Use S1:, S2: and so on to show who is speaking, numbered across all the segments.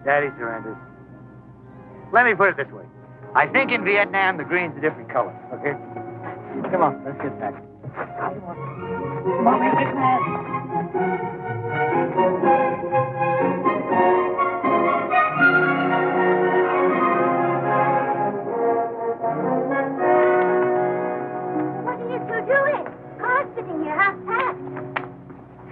S1: Daddy surrenders. Let me put it this way. I think in Vietnam, the green's a different color, okay? Come on, let's get back. Come on, man, get mad.
S2: What are you two doing? Car's sitting here half-past.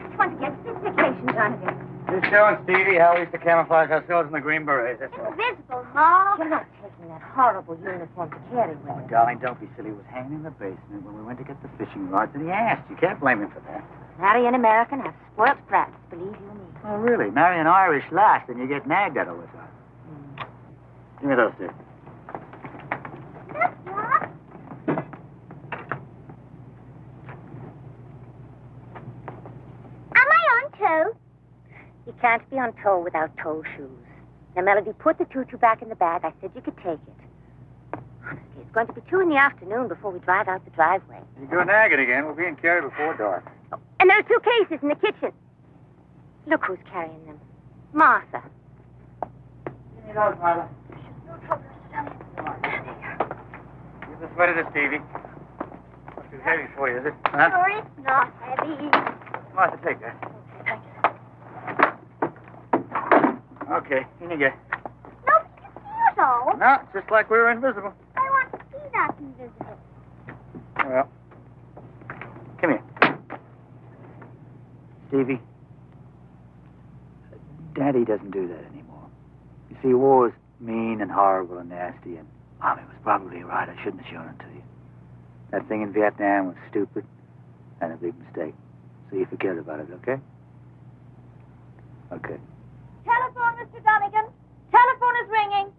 S2: Just want to get sophistication done again.
S1: Just showing Stevie how we used to camouflage ourselves in the Green Berets, that's all.
S2: Invisible, Ma. You're not taking that horrible uniform to carry with
S1: Oh,
S2: you.
S1: darling, don't be silly. He was hanging in the basement when we went to get the fishing rods, and he asked. You can't blame him for that.
S2: Marry an American, have spoiled brats, believe you me.
S1: Oh, really? Marry an Irish lass, and you get nagged at all the time. Give me those two.
S2: Look, Ma. Am I on toe? You can't be on toe without toe shoes. Now, Melody, put the tutu back in the bag. I said you could take it. Honestly, it's going to be 2 in the afternoon before we drive out the driveway.
S1: You go nagging again. We're being carried before dark.
S2: Oh, and there are 2 cases in the kitchen. Look who's carrying them. Martha.
S1: Give me those, Martha.
S2: No trouble, Mr. Dunn.
S1: Come on. Give the sweater to Stevie. Not too heavy for you, is it? Huh?
S2: Sure, it's not heavy.
S1: Martha, take that.
S2: Thank you.
S1: Okay, in you get.
S2: Nobody can see us all.
S1: No, it's just like we were invisible.
S2: I want to see that invisible.
S1: Well, come here. Stevie, Daddy doesn't do that anymore. You see, war's mean and horrible and nasty, and Mommy was probably right. I shouldn't have shown it to you. That thing in Vietnam was stupid and a big mistake. So you forget about it, okay? Okay.
S2: Telephone, Mr. Donegan. Telephone is ringing.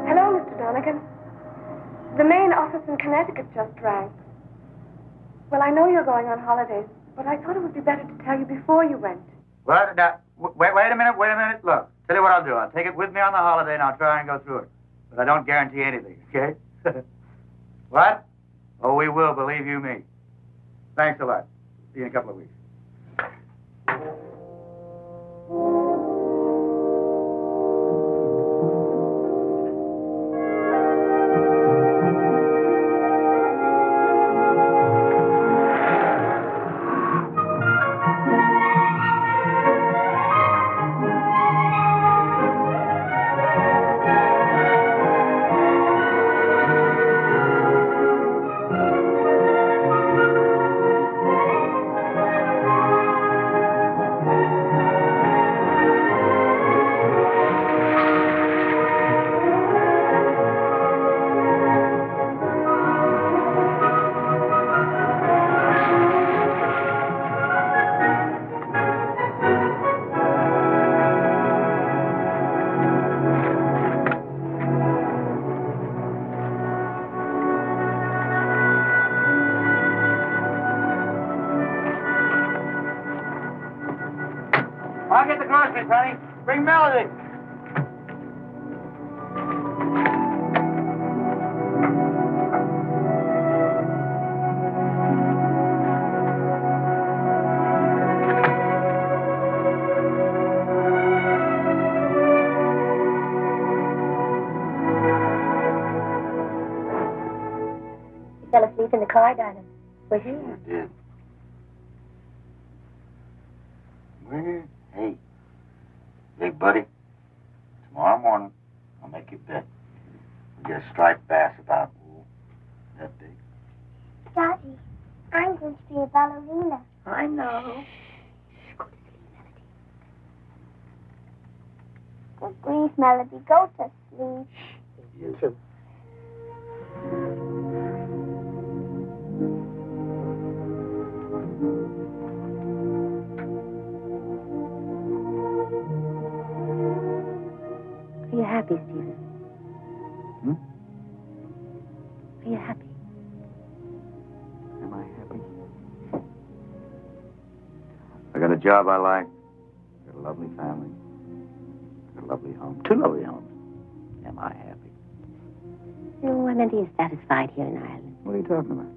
S3: Hello, Mr. Donegan. The main office in Connecticut just rang. Well, I know you're going on holidays, but I thought it would be better to tell you before you went.
S1: Well, now, wait a minute. Look, tell you what I'll do. I'll take it with me on the holiday, and I'll try and go through it. But I don't guarantee anything, okay? What? Oh, we will, believe you me. Thanks a lot. See you in a couple of weeks. I'll get the groceries, honey. Bring Melody.
S2: You fell asleep in the car, darling. Was you?
S1: Sure did. Where? Hey, big buddy, tomorrow morning I'll make you bet. We get a striped bass about that big.
S2: Daddy, I'm going to be a ballerina.
S3: I know.
S2: Go to sleep, Melody. Good grief, Melody. Go to sleep.
S1: You too.
S2: Are you happy, Stephen?
S1: Hmm?
S2: Are you happy?
S1: Am I happy? I got a job I like. Got a lovely family. Got a lovely home. 2 lovely homes. Am I happy?
S2: No, I meant he is satisfied here in Ireland.
S1: What are you talking about?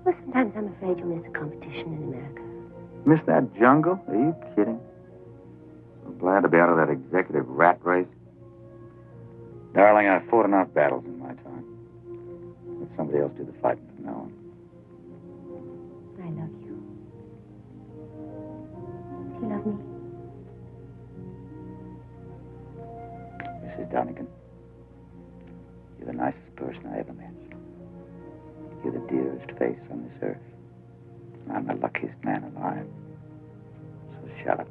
S2: Well, sometimes I'm afraid you'll miss the competition in America.
S1: Miss that jungle? Are you kidding? So glad to be out of that executive rat race. Darling, I've fought enough battles in my time. Let somebody else do the fighting from now on.
S2: I love you. Do you love me?
S1: Mrs. Donegan, you're the nicest person I ever met. You're the dearest face on this earth. And I'm the luckiest man alive. So shut up.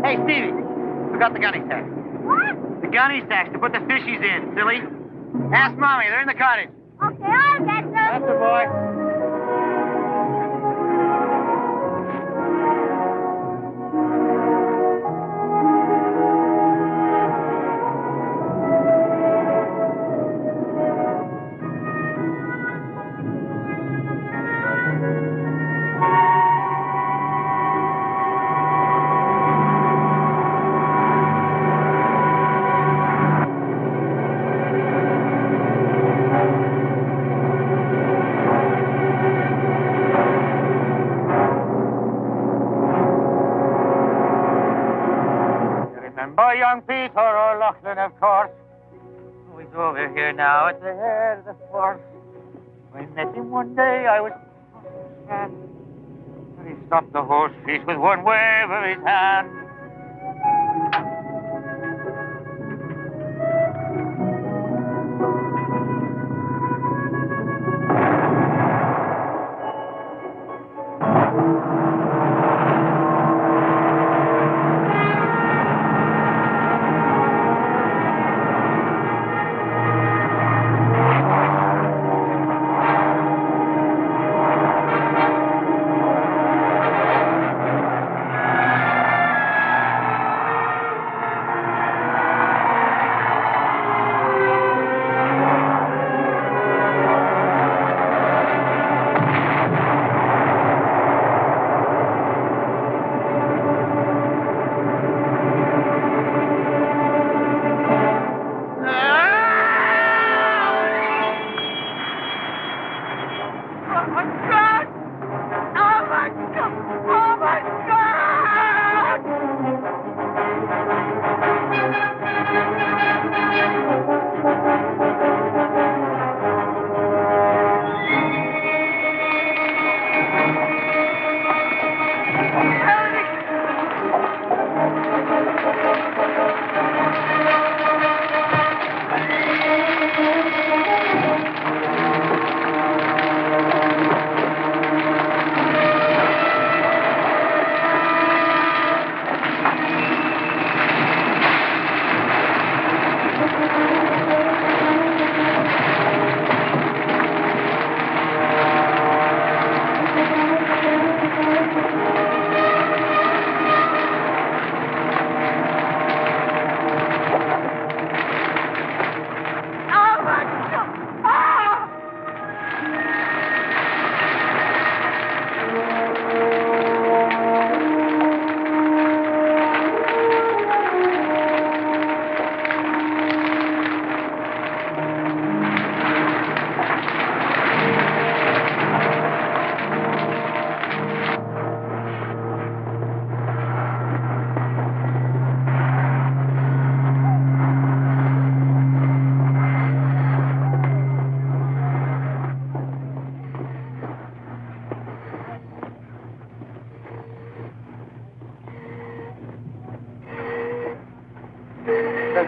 S1: Hey, Stevie, forgot the gunny sacks.
S2: What?
S1: The gunny sacks to put the fishies in, silly. Ask Mommy, they're in the cottage.
S2: Okay, I'll get them.
S1: That's the boy. Remember young Peter O'Loughlin, of course. Oh, he's over here now at the head of the force. When I met him one day, I was sad. He stopped the horse feet with one wave of his hand.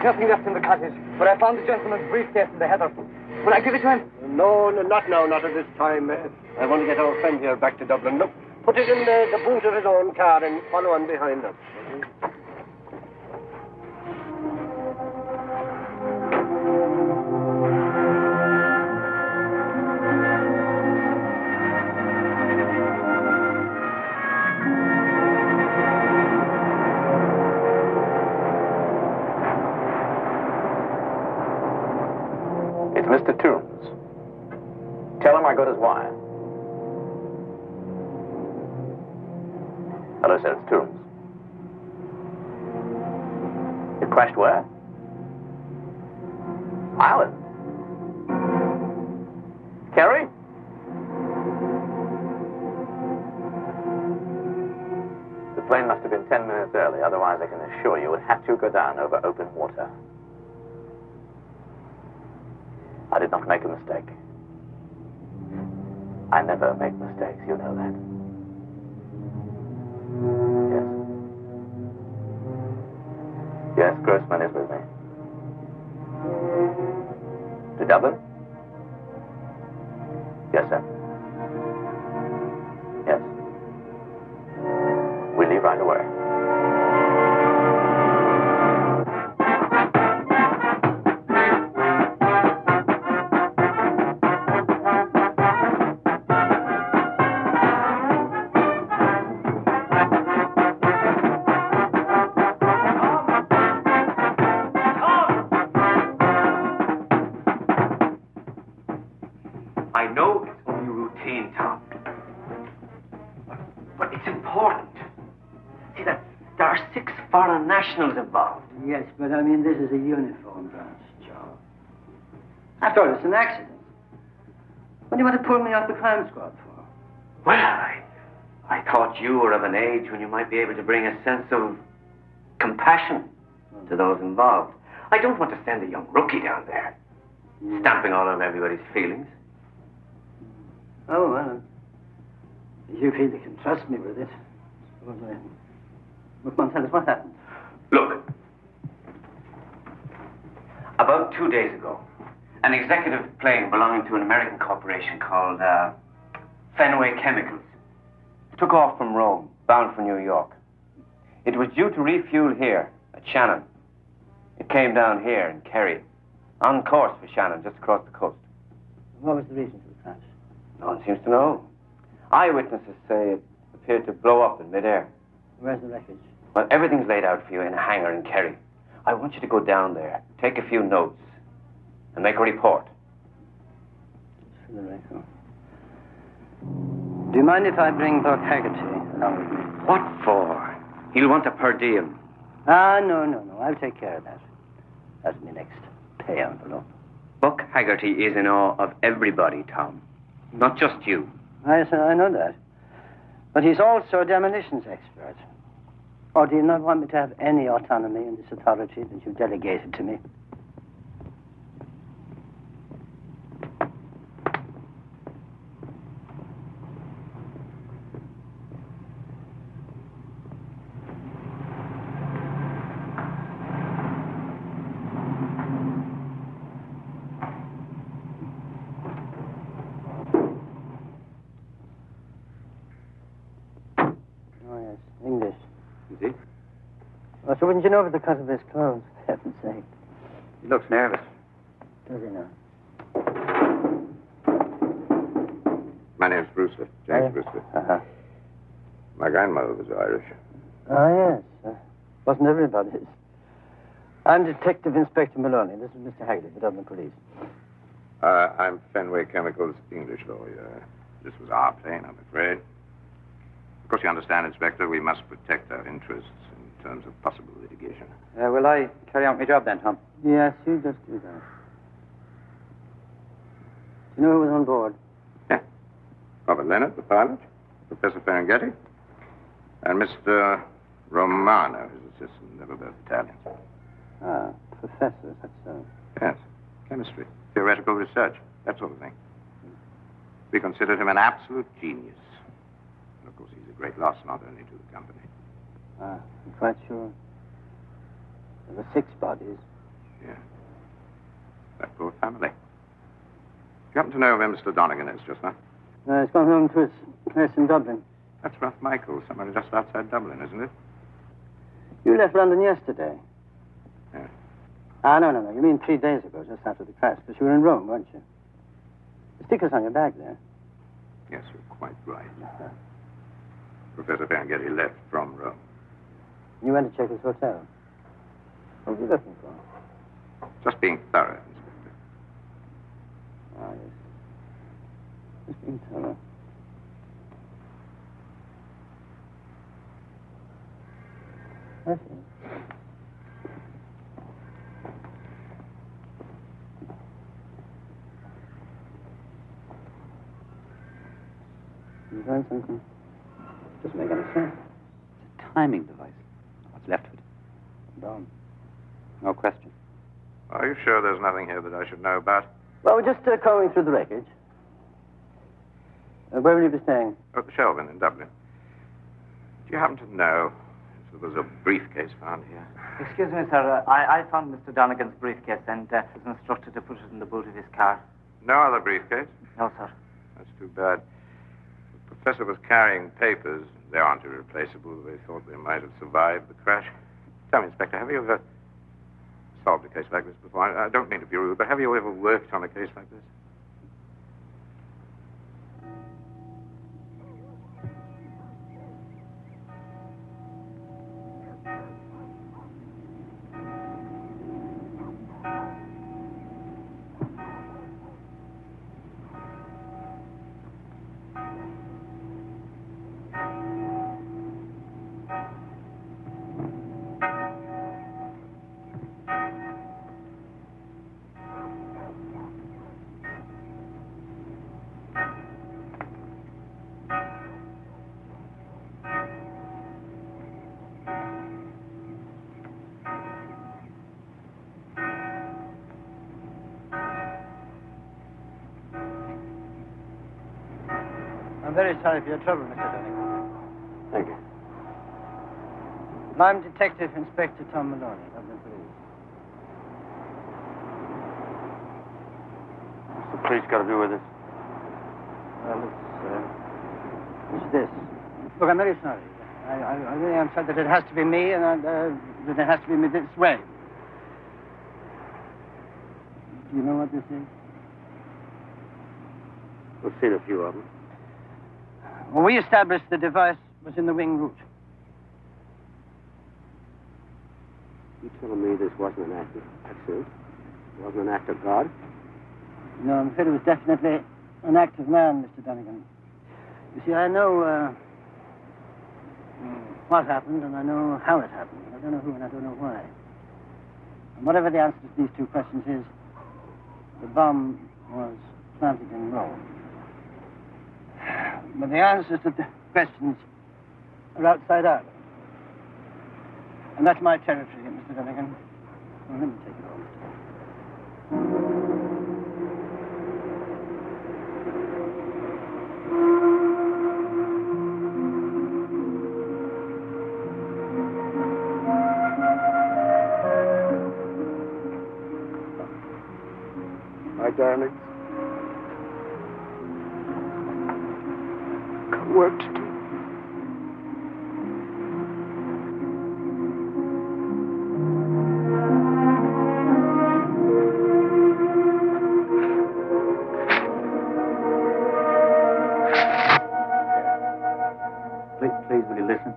S4: There's nothing left in the cottage, but I found the gentleman's briefcase in the heather. Will I give it to him?
S5: No, not now, not at this time. I want to get our friend here back to Dublin. Look, put it in the boot of his own car and follow on behind us.
S6: It's Mr. Toombs. Tell him I got his wire. Hello, sir, it's Toombs. It crashed where? Ireland. Kerry? The plane must have been 10 minutes early, otherwise I can assure you it had to go down over open water. I did not make a mistake. I never make mistakes, you know that. Yes. Yes, Grossman is with me. To Dublin? Yes, sir. Yes. We leave right away.
S7: I know it's only routine, Tom. But it's important. See, that there are 6 foreign nationals involved.
S8: Yes, but I mean, this is a uniform branch job. After all, it's an accident. What do you want to pull me off the crime squad for?
S7: Well, I thought you were of an age when you might be able to bring a sense of compassion to those involved. I don't want to send a young rookie down there, stamping all over everybody's feelings.
S8: Oh, well, if you feel you can trust me with it. Well, come on, tell us what happened.
S7: Look, about 2 days ago, an executive plane belonging to an American corporation called Fenway Chemicals took off from Rome, bound for New York. It was due to refuel here at Shannon. It came down here in Kerry, on course for Shannon, just across the coast.
S8: What was the reason for the crash?
S7: No one seems to know. Eyewitnesses say it appeared to blow up in midair.
S8: Where's the wreckage?
S7: Well, everything's laid out for you in a hangar in Kerry. I want you to go down there, take a few notes, and make a report.
S8: For the record. Do you mind if I bring Buck Haggerty along with me?
S7: What for? He'll want a per diem.
S8: No. I'll take care of that. That's my next pay envelope.
S7: Buck Haggerty is in awe of everybody, Tom. Not just you.
S8: I know that. But he's also a demolitions expert. Or do you not want me to have any autonomy in this authority that you've delegated to me? English.
S7: Is he?
S8: Well, so wouldn't you know because of his clothes, for heaven's sake?
S7: He looks nervous.
S8: Does he now?
S9: My name's Brewster, James Brewster.
S8: Uh-huh.
S9: My grandmother was Irish.
S8: Oh, yes. Wasn't everybody's. I'm Detective Inspector Maloney. This is Mr. Haggerty, the Dublin Police.
S9: I'm Fenway Chemicals' English lawyer. This was our plane, I'm afraid. Of course, you understand, Inspector, we must protect our interests in terms of possible litigation.
S4: Will I carry out my job then, Tom?
S8: Yes, you just do that. Do you know who was on board?
S9: Yeah. Robert Leonard, the pilot, Professor Ferenghetti, and Mr. Romano, his assistant, never both Italians.
S8: Ah, professor, that's so.
S9: Yes, chemistry, theoretical research, that sort of thing. We considered him an absolute genius. And of course, he's a great loss not only to the company.
S8: Ah, I'm quite sure. There were 6 bodies.
S9: Yeah. That poor family. Do you happen to know where Mr. Donegan is just now?
S8: He's gone home to his place in Dublin.
S9: That's Rough Michael, somewhere just outside Dublin, isn't it?
S8: You left London yesterday.
S9: Yeah.
S8: No. You mean 3 days ago, just after the crash, because you were in Rome, weren't you? The sticker's on your bag there.
S9: Yes, you're quite right. Professor Ferngully left from Rome.
S8: You went to check his hotel. What were you looking for?
S9: Just being thorough, Inspector.
S8: Ah, yes. Just being thorough. I see. You find something? Doesn't make any sense.
S10: It's a timing device. What's left of it?
S8: Bomb.
S10: No question.
S9: Are you sure there's nothing here that I should know about?
S8: Well, we're just combing through the wreckage. Where will you be staying?
S9: At the Shelvin in Dublin. Do you happen to know if there was a briefcase found here?
S4: Excuse me, sir. I found Mr. Donegan's briefcase and was instructed to put it in the boot of his car.
S9: No other briefcase?
S4: No, sir.
S9: That's too bad. The professor was carrying papers. They aren't irreplaceable. They thought they might have survived the crash. Tell me, Inspector, have you ever solved a case like this before? I don't mean to be rude, but have you ever worked on a case like this?
S8: I'm very sorry for your trouble, Mr. Donegan.
S9: Thank you.
S8: I'm Detective Inspector Tom Maloney, Dublin Police.
S10: What's the police got to do with this?
S8: Well, it's this. Look, I'm very sorry. I really am sorry that it has to be me and that it has to be me this way. Do you know what this is?
S5: We've seen a few of them.
S8: Well, we established the device was in the wing root.
S5: You telling me this wasn't an act of accident? It wasn't an act of God?
S8: No, I'm afraid it was definitely an act of man, Mr. Donegan. You see, I know what happened, and I know how it happened. I don't know who, and I don't know why. And whatever the answer to these two questions is, the bomb was planted in Rome. But the answers to the questions are outside Ireland. And that's my territory, Mr. Donegan. Well, let me take it over.
S5: My darlings. Got work to do.
S10: Please, will you listen?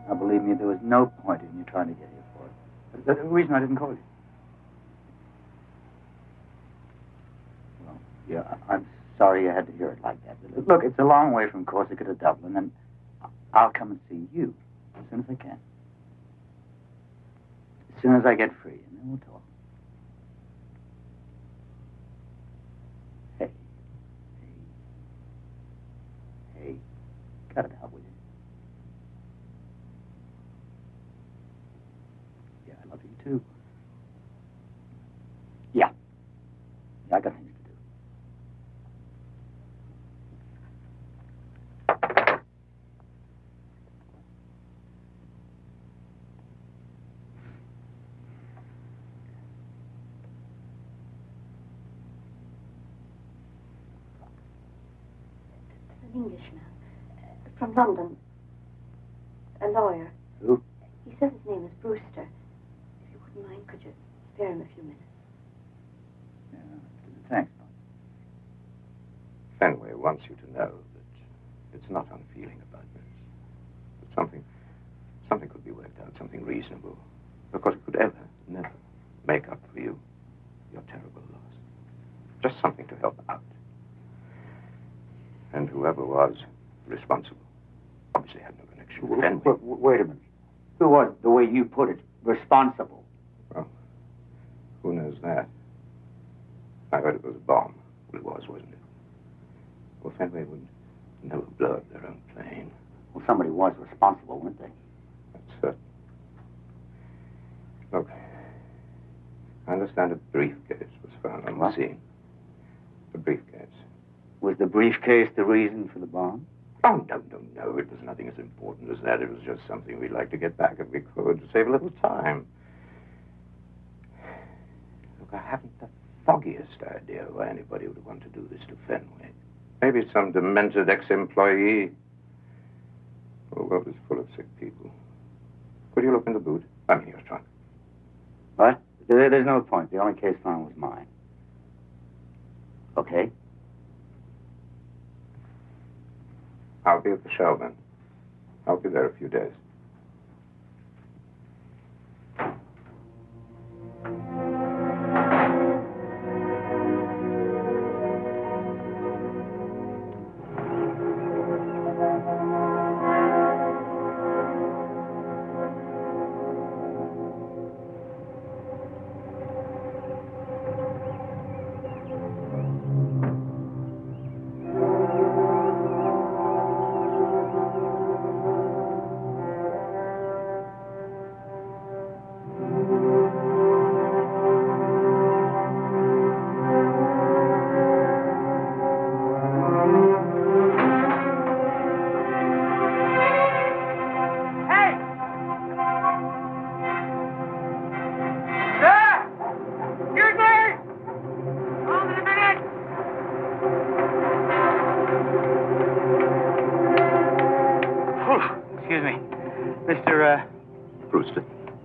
S10: Now, believe me, there was no point in you trying to get here for it. The reason I didn't call you. Well, yeah, I'm sorry you had to hear it like that. Look, it's a long way from Corsica to Dublin, and I'll come and see you as soon as I can. As soon as I get free, and then we'll talk. Hey, cut it out, will you? Yeah, I love you too. Yeah, I got things to do.
S3: an Englishman from London, a lawyer.
S10: Who?
S3: He says his name is Brewster. If you wouldn't mind, could you spare him a few minutes?
S10: Yeah, thanks.
S9: Fenway wants you to know that it's not unfeeling about this. That something could be worked out, something reasonable. Because it could never make up for your terrible loss. Just something to help out. And whoever was responsible obviously had no connection with Fenway.
S10: Wait a minute. Who was, the way you put it, responsible?
S9: Well, who knows that? I heard it was a bomb. Well, it was, wasn't it? Well, Fenway would never blow up their own plane.
S10: Well, somebody was responsible, weren't they?
S9: That's certain. Look, I understand a briefcase was found on the scene. A briefcase.
S10: Was the briefcase the reason for the bomb?
S9: Oh, no. It was nothing as important as that. It was just something we'd like to get back if we could, to save a little time. Look, I haven't the foggiest idea why anybody would want to do this to Fenway. Maybe some demented ex-employee. The world is full of sick people. Could you look in the boot? I mean, your trunk.
S10: What? There's no point. The only case found was mine. Okay.
S9: I'll be at the show then. I'll be there a few days.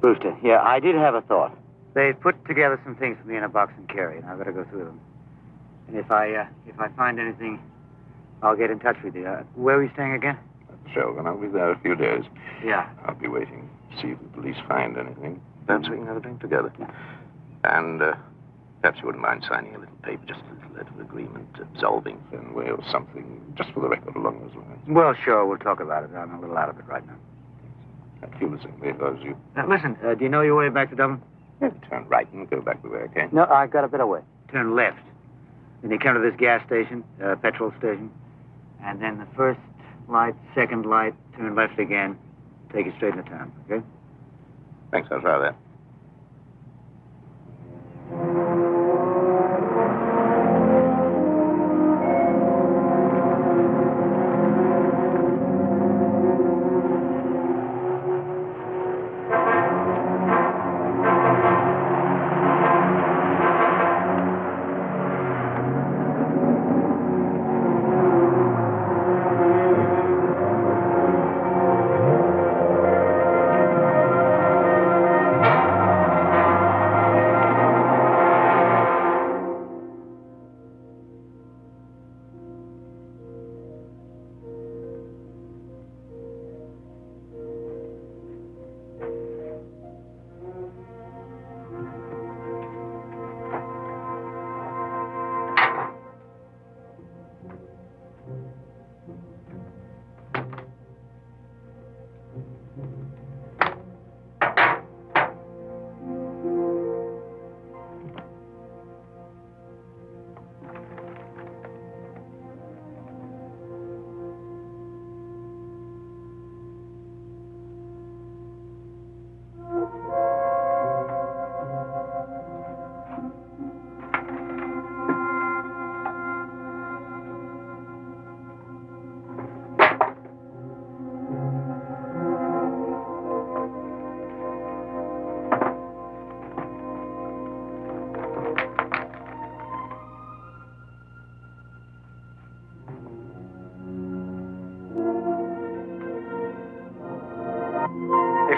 S10: Brewster, yeah, I did have a thought.
S1: They've put together some things for me in a box and carry, and I've got to go through them. And if I find anything, I'll get in touch with you. Where are we staying again?
S9: At the show, and I'll be there a few days.
S1: Yeah.
S9: I'll be waiting to see if the police find anything. Perhaps we can have a drink together. And perhaps you wouldn't mind signing a little paper, just a little letter of agreement, absolving Fenway or something, just for the record along those lines.
S1: Well, sure, we'll talk about it. I'm a little out of it right now.
S9: I feel the same way as you.
S1: Listen, do you know your way back to Dublin?
S9: Yeah, turn right and go back the way I came.
S1: No, I got a better way. Turn left. Then you come to this gas station, petrol station, and then the first light, second light, turn left again, take you straight into town, okay?
S9: Thanks, I'll try that.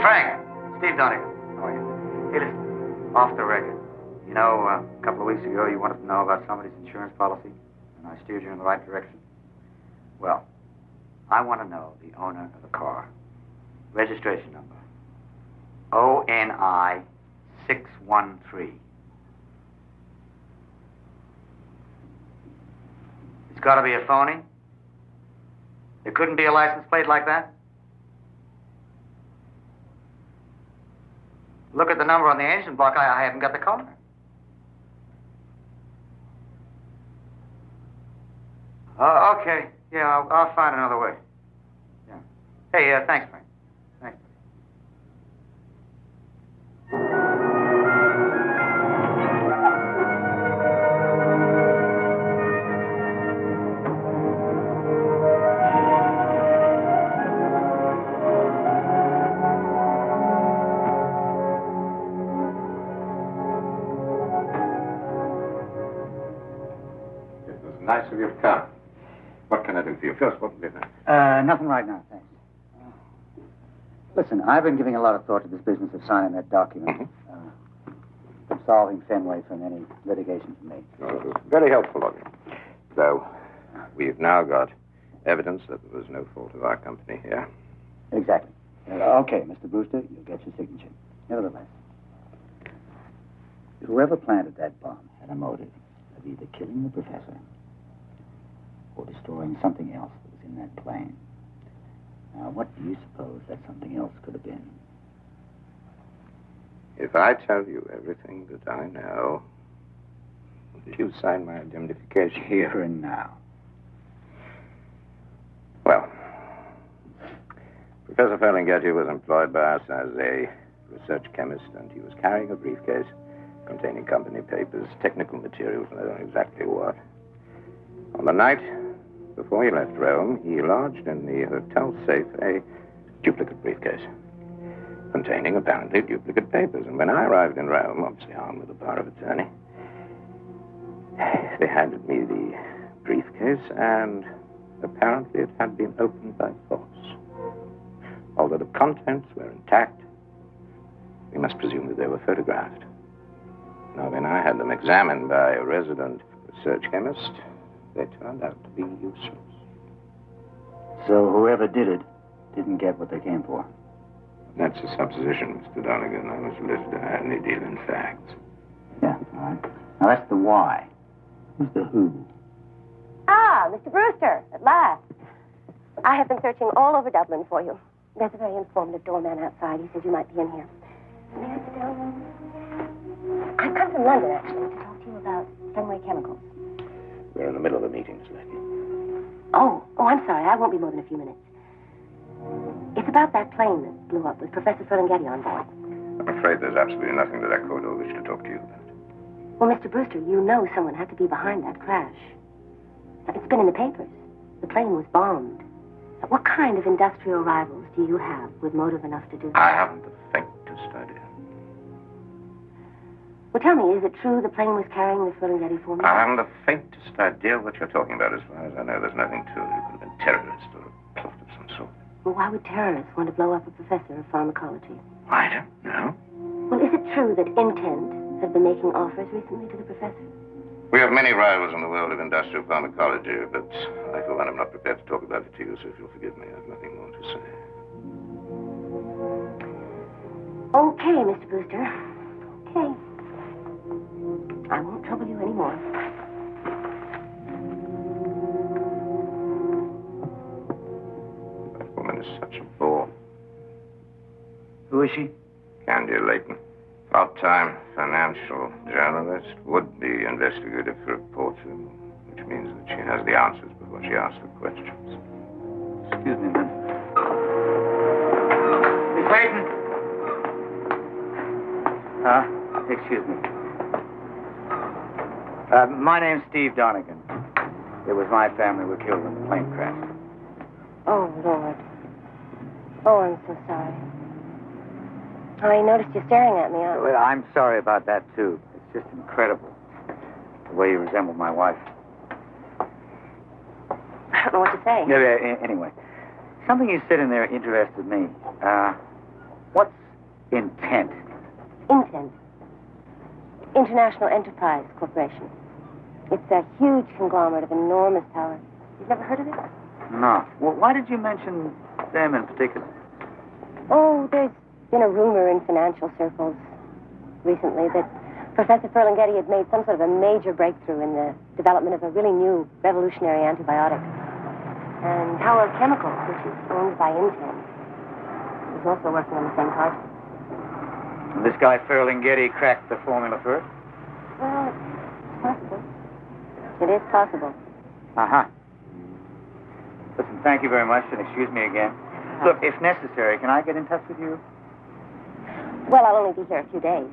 S1: Frank, Steve Donegan. How are you? Hey, listen, off the record. You know, a couple of weeks ago, you wanted to know about somebody's insurance policy, and I steered you in the right direction. Well, I want to know the owner of the car. Registration number. ONI 613. It's got to be a phony. There couldn't be a license plate like that. Look at the number on the engine block. I haven't got the car. Okay. Yeah, I'll find another way. Yeah. Hey, thanks, Frank. Thanks.
S9: It was nice of you to come. What can I do for you? First, what business?
S10: Nothing right now, thanks. Listen, I've been giving a lot of thought to this business of signing that document. Absolving Fenway from any litigation from me.
S9: Oh, it was very helpful of you. Though, we've now got evidence that there was no fault of our company here.
S10: Exactly. Okay, Mr. Brewster, you'll get your signature. Nevertheless, whoever planted that bomb had a motive of either killing the professor or destroying something else that was in that plane. Now, what do you suppose that something else could have been?
S9: If I tell you everything that I know, will you sign my indemnification?
S10: Here and now.
S9: Well, Professor Ferlinghetti was employed by us as a research chemist, and he was carrying a briefcase containing company papers, technical materials, and I don't know exactly what. On the night before he left Rome, he lodged in the hotel safe a duplicate briefcase containing apparently duplicate papers. And when I arrived in Rome, obviously armed with a power of attorney, they handed me the briefcase, and apparently it had been opened by force. Although the contents were intact, we must presume that they were photographed. Now, when I had them examined by a resident research chemist, they turned out to be useless.
S10: So whoever did it didn't get what they came for.
S9: That's a supposition, Mr. Donegan. I'm a solicitor. I only deal in facts.
S10: Yeah, all right. Now, that's the why. Who's the who?
S2: Ah, Mr. Brewster, at last. I have been searching all over Dublin for you. There's a very informative doorman outside. He says you might be in here. May I sit down? I've come from London, actually, to talk to you about Fenway Chemicals.
S9: We're in the middle of a meeting, Miss Lecky.
S2: Oh, I'm sorry. I won't be more than a few minutes. It's about that plane that blew up with Professor Ferlinghetti on board.
S9: I'm afraid there's absolutely nothing that I could or wish to talk to you about.
S2: Well, Mr. Brewster, you know someone had to be behind that crash. It's been in the papers. The plane was bombed. What kind of industrial rivals do you have with motive enough to do that?
S9: I haven't the faintest idea.
S2: Well, tell me, is it true the plane was carrying the Ferlinghetti formula?
S9: I haven't the faintest idea what you're talking about. As far as I know, there's nothing to it. It could have been terrorists or a plot of some sort.
S2: Well, why would terrorists want to blow up a professor of pharmacology?
S9: I don't know.
S2: Well, is it true that Intent has been making offers recently to the professor?
S9: We have many rivals in the world of industrial pharmacology, but I, for one, am not prepared to talk about it to you, so if you'll forgive me, I have nothing more to say.
S2: Okay, Mr. Brewster. Okay. I won't trouble you anymore.
S9: That woman is such a bore.
S1: Who is she?
S9: Candy Layton. Part-time financial journalist, would-be investigative reporter, which means that she has the answers before she asks the questions.
S10: Excuse me, ma'am.
S1: Miss Layton.
S10: Excuse me.
S1: My name's Steve Donegan. It was my family who were killed in the plane crash.
S2: Oh, Lord. Oh, I'm so sorry. I noticed you staring at me.
S10: Well, I'm sorry about that, too. It's just incredible. The way you resemble my wife.
S2: I don't know what to say.
S10: Yeah, anyway, something you said in there interested me. What's Intent.
S2: Intent. International Enterprise Corporation. It's a huge conglomerate of enormous power. You've never heard of it?
S10: No. Well, why did you mention them in particular?
S2: Oh, there's been a rumor in financial circles recently that Professor Ferlinghetti had made some sort of a major breakthrough in the development of a really new revolutionary antibiotic. And Howard Chemicals, which is owned by Intent, is also working on the same project.
S10: And this guy Ferlinghetti cracked the formula for it?
S2: Well, it's possible. It is possible.
S10: Uh-huh. Listen, thank you very much, and excuse me again. Look, if necessary, can I get in touch with you?
S2: Well, I'll only be here a few days.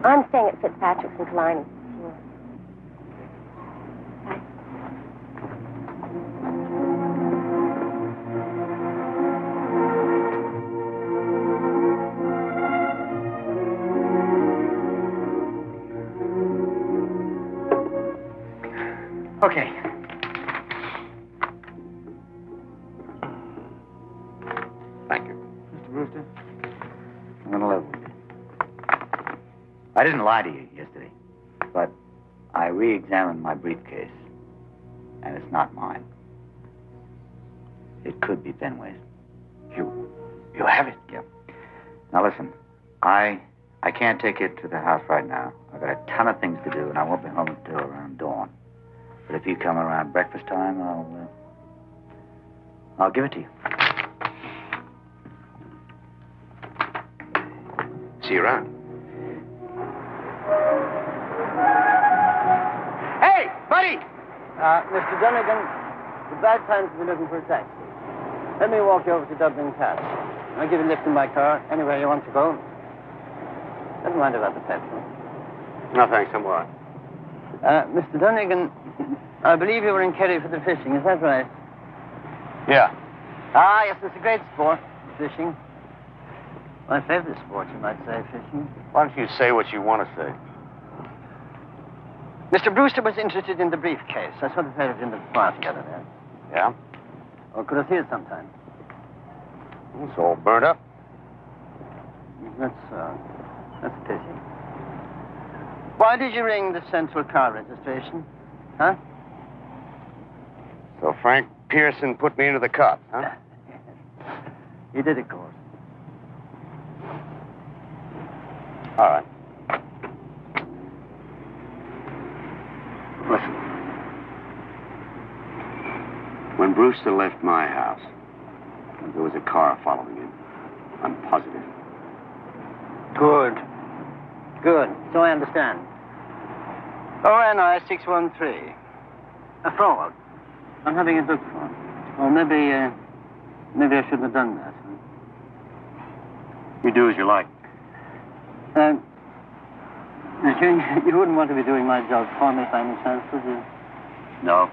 S2: I'm staying at Fitzpatrick's in Killarney. Bye.
S10: Okay.
S9: Thank you.
S10: Mr. Brewster, I'm going to live with you. I didn't lie to you yesterday, but I re-examined my briefcase, and it's not mine. It could be Fenway's. You have it? Yep. Now listen, I can't take it to the house right now. I've got a ton of things to do, and I won't be home until around dawn. But if you come around breakfast time, I'll give it to you.
S9: See you around.
S8: Hey, buddy! Mr. Dunnigan, the bad times to be looking for a taxi. Let me walk you over to Dublin Cash. I'll give you a lift in my car anywhere you want to go. Doesn't mind about the petrol.
S9: No, thanks, I'm all right.
S8: Mr. Dunnigan, I believe you were in Kerry for the fishing, is that right?
S9: Yeah.
S8: Ah, yes, it's a great sport, fishing. My favorite sport, you might say, fishing.
S9: Why don't you say what you want to say?
S8: Mr. Brewster was interested in the briefcase. I saw the pair of you in the bar together there.
S9: Yeah?
S8: Or could I see it sometime?
S9: It's all burnt up.
S8: That's a pity. Why did you ring the Central Car Registration? Huh?
S9: So Frank Pearson put me into the cops, huh?
S8: He did, of course.
S9: All right.
S8: Listen.
S9: When Brewster left my house, there was a car following him. I'm positive.
S8: Good. Good. So I understand. ONI 613. A fraud. I'm having it looked for. Or maybe I shouldn't have done that.
S9: You do as you like.
S8: You wouldn't want to be doing my job for me by any chance, would you?
S9: No,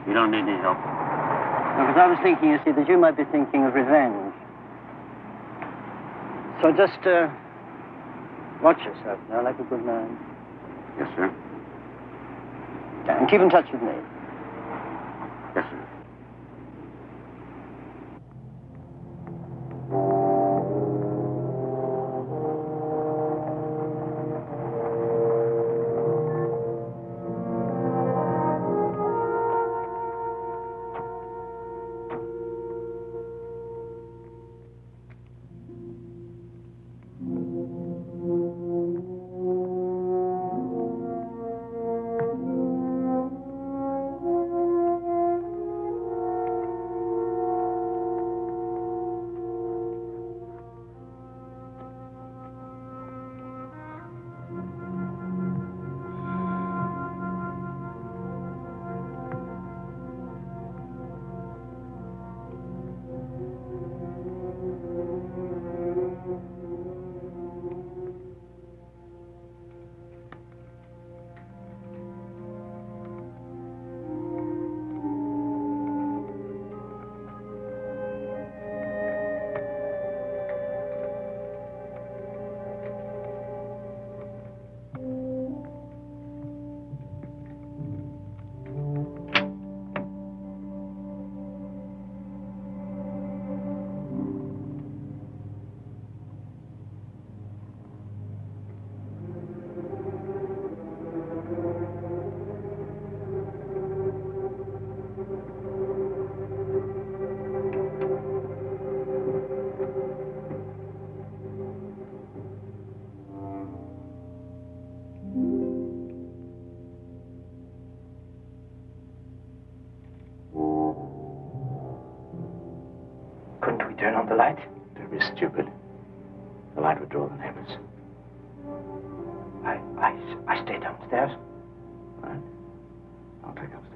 S9: you don't need any help.
S8: Because I was thinking, you see, that you might be thinking of revenge. So just watch yourself now, like a good man.
S9: Yes, sir.
S8: And keep in touch with me.
S9: Yes, sir.
S6: Turn on the light. Don't be stupid. The light would draw the neighbors. I stay downstairs. All right. I'll take upstairs.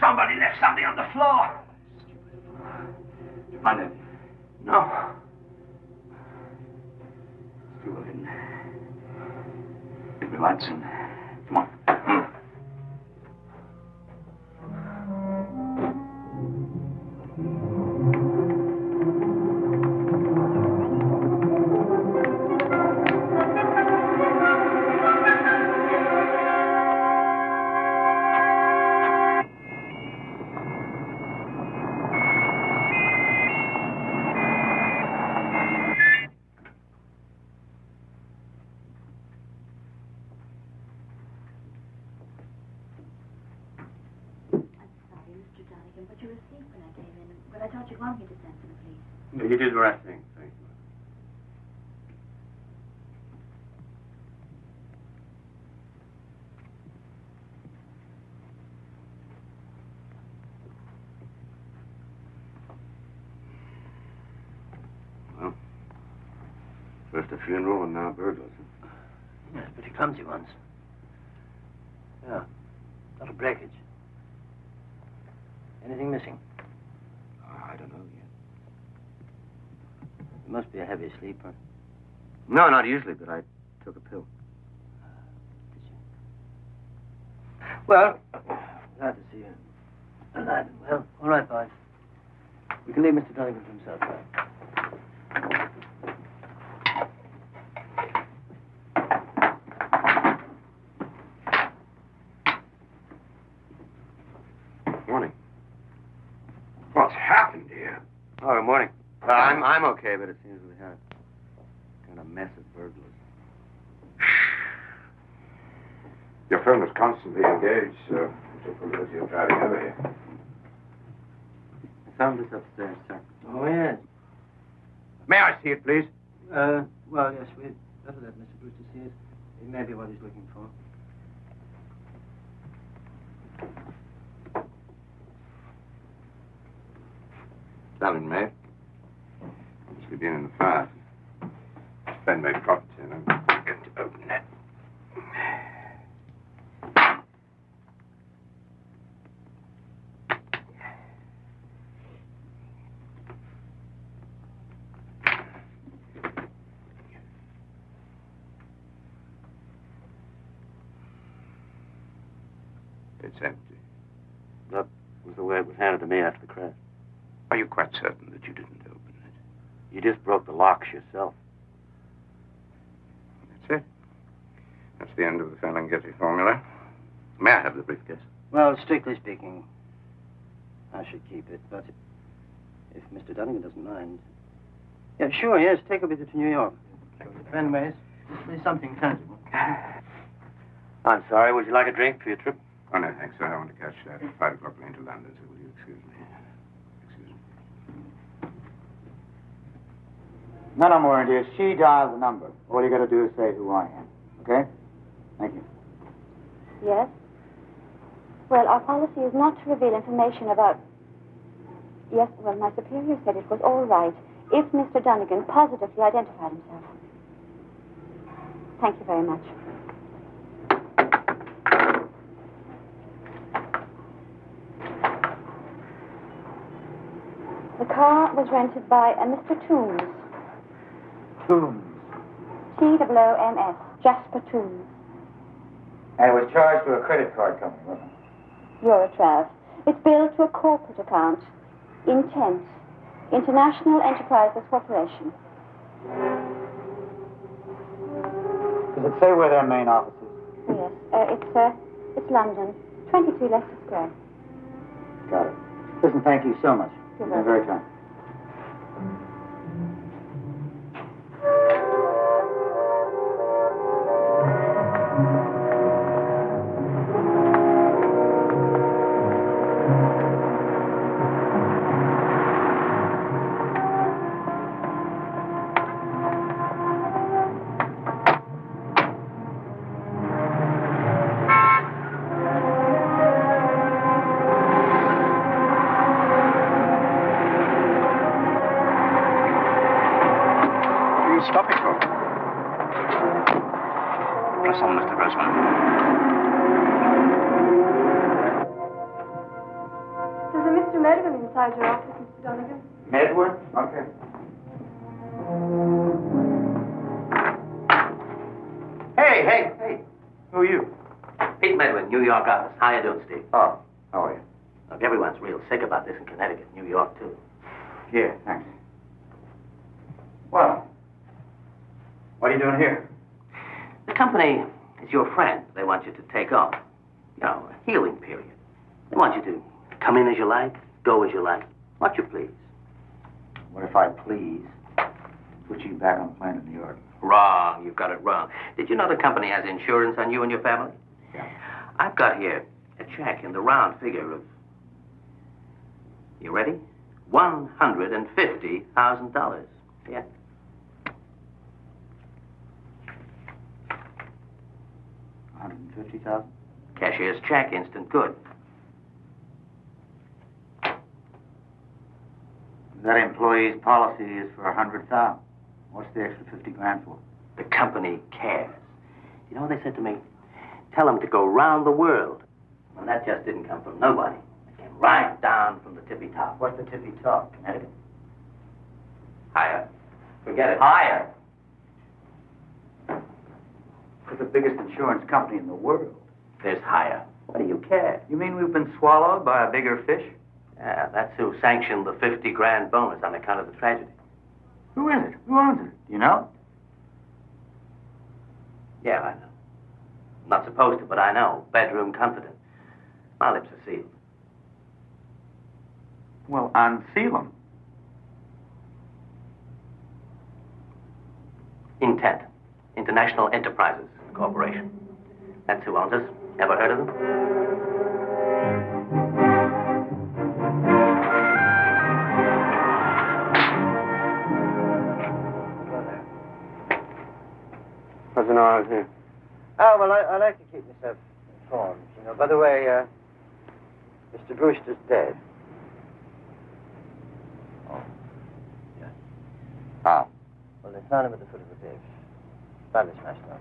S7: Somebody left something on the floor. Did you find it? No. Julian. Give me lights and come on.
S2: But you were asleep when I came in. But I thought you'd want me to send for the police.
S7: You did the right thing. Thank you. Well, first a funeral and now burglars.
S8: Yes, pretty clumsy ones. Yeah, a lot of breakage. Anything missing?
S7: I don't know yet.
S8: You must be a heavy sleeper.
S7: No, not usually, but I took a pill.
S8: Did you? Well, glad to see you alive and well. All right, boys. We can leave Mr. Donegan to himself now.
S9: Morning. What's happened here?
S7: Oh, good morning. I'm okay, but it seems we have kind of mess of burglars.
S9: Your firm is constantly engaged, so it's you're driving over here.
S7: I found this upstairs, sir.
S8: Oh, yes.
S1: May I see it, please?
S8: Well, yes, we'd better let Mr. Brewster see it. It may be what he's looking for.
S9: Darling, May. Obviously been in the fire. Ben made property, and I'm going to open it. It's empty.
S6: That was the way it was handed to me after the crash.
S9: Are you quite certain that you didn't open it?
S6: You just broke the locks yourself.
S9: That's it. That's the end of the Ferlinghetti formula. May I have the briefcase?
S8: Well, strictly speaking, I should keep it, but if Mr. Donegan doesn't mind... Yeah, sure, yes. Take her with you to New York. Anyways, this is something tangible.
S7: I'm sorry. Would you like a drink for your trip?
S9: Oh, no, thanks, sir. I want to catch that 5 o'clock plane to London, so will you excuse me? Excuse me.
S10: No more, dear. She dialed the number. All you got to do is say who I am. Okay? Thank you.
S2: Yes? Well, our policy is not to reveal information about... Yes, well, my superior said it was all right if Mr. Donegan positively identified himself. Thank you very much. The car was rented by a Mr. Toombs.
S10: Toombs.
S2: T-O-O-M-S. Jasper Toombs.
S10: And it was charged to a credit card company, wasn't it?
S2: Eurotrav. It's billed to a corporate account. Intent. International Enterprises Corporation.
S10: Does it say where their main office is?
S2: Yes. It's London. 23 Leicester Square.
S10: Got it. Listen, thank you so much.
S2: You're
S10: You've been very kind.
S9: Stop it, for?
S7: Press on, Mr. Grossman.
S3: There's a Mr. Medwin inside your office, Mr. Donegan.
S10: Medwin? Okay. Hey. Who are you?
S7: Pete Medwin, New York office. How you doing, Steve?
S10: Oh, how are you?
S7: Look, everyone's real sick about this in Connecticut, New York, too.
S10: Yeah, thanks. Well, what are you doing here?
S7: The company is your friend. They want you to take off. You know, a healing period. They want you to come in as you like, go as you like, what you please.
S10: What if I please put you back on the plane to New York?
S7: Wrong. You've got it wrong. Did you know the company has insurance on you and your family?
S10: Yeah.
S7: I've got here a check in the round figure of... You ready? $150,000. Yeah.
S10: $150,000?
S7: Cashier's check, instant good.
S10: That employee's policy is for $100,000. What's the extra $50,000 for?
S7: The company cares. You know what they said to me? Tell them to go round the world. And that just didn't come from nobody. It came right down from the tippy top.
S10: What's the tippy top, Connecticut?
S7: Higher. Forget it.
S10: Higher. We're the biggest insurance company in the world.
S7: There's higher. What do you care?
S10: You mean we've been swallowed by a bigger fish?
S7: Yeah, that's who sanctioned the $50,000 bonus on account of the tragedy.
S10: Who is it? Who owns it? Do you know?
S7: Yeah, I know. I'm not supposed to, but I know. Bedroom confident. My lips are sealed.
S10: Well, unseal them.
S7: Intent. International Enterprises Corporation. That's who owns us. Ever heard of them?
S8: What's an hour here? Oh, well, I like to keep myself informed, you know. By the way, Mr. Brewster's dead. Oh. Yeah.
S10: How?
S8: Well, they found him at the foot of the ditch. Badly smashed up.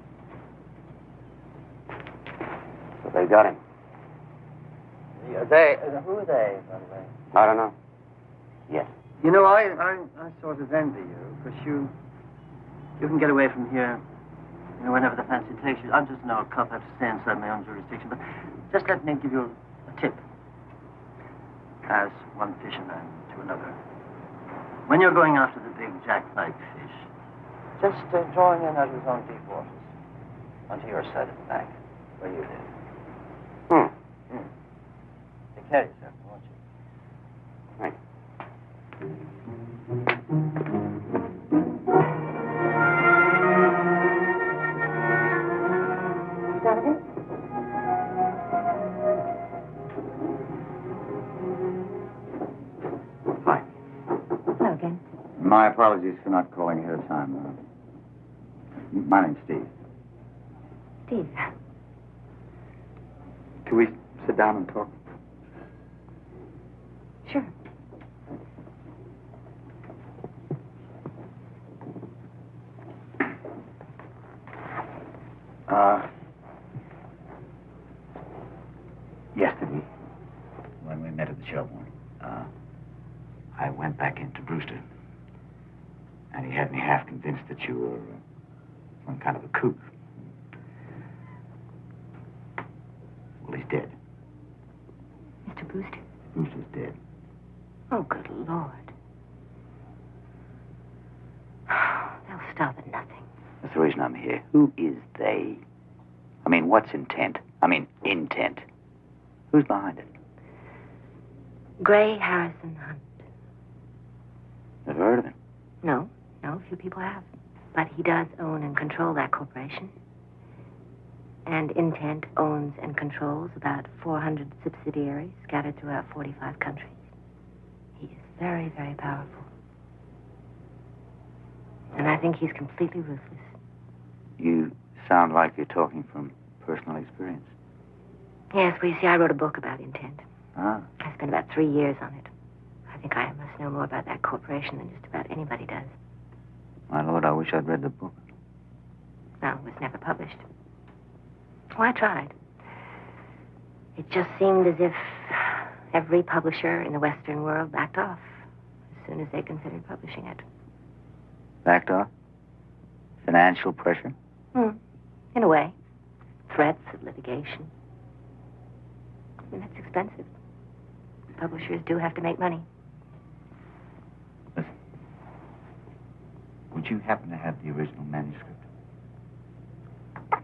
S10: So they got him.
S8: Who are they, by the way?
S10: I don't know. Yes.
S8: You know, I sort of envy you, because you can get away from here, you know, whenever the fancy takes you. I'm just an old cop. I have to stay inside my own jurisdiction. But just let me give you a tip. As one fisherman to another. When you're going after the big jackpike fish, just drawing in out of his own deep waters onto your side of the bank, where you live. Take care of yourself, won't you?
S10: Thanks. My apologies for not calling ahead of time. My name's Steve.
S2: Steve.
S10: Can we sit down and talk?
S2: Sure.
S10: Yesterday, when we met at the Shelbourne, I went back into Brewster, and he had me half convinced that you were some kind of a kook. Well, he's dead.
S2: Mr. Brewster?
S10: Brewster's dead.
S2: Oh, good Lord. They'll stop at nothing.
S10: That's the reason I'm here. Who is they? I mean, what's intent? Intent. Who's behind it?
S2: Gray Harrison Hunt.
S10: Never heard of him.
S2: No, few people have. But he does own and control that corporation. And Intent owns and controls about 400 subsidiaries scattered throughout 45 countries. He is very, very powerful. And I think he's completely ruthless.
S10: You sound like you're talking from personal experience.
S2: Yes, well, you see, I wrote a book about Intent.
S10: Ah.
S2: I spent about 3 years on it. I think I must know more about that corporation than just about anybody does.
S10: My Lord, I wish I'd read the book.
S2: No, it was never published. Oh, I tried. It just seemed as if every publisher in the Western world backed off as soon as they considered publishing it.
S10: Backed off? Financial pressure?
S2: In a way. Threats of litigation. And that's expensive. Publishers do have to make money.
S10: Listen. Would you happen to have the original manuscript?
S2: I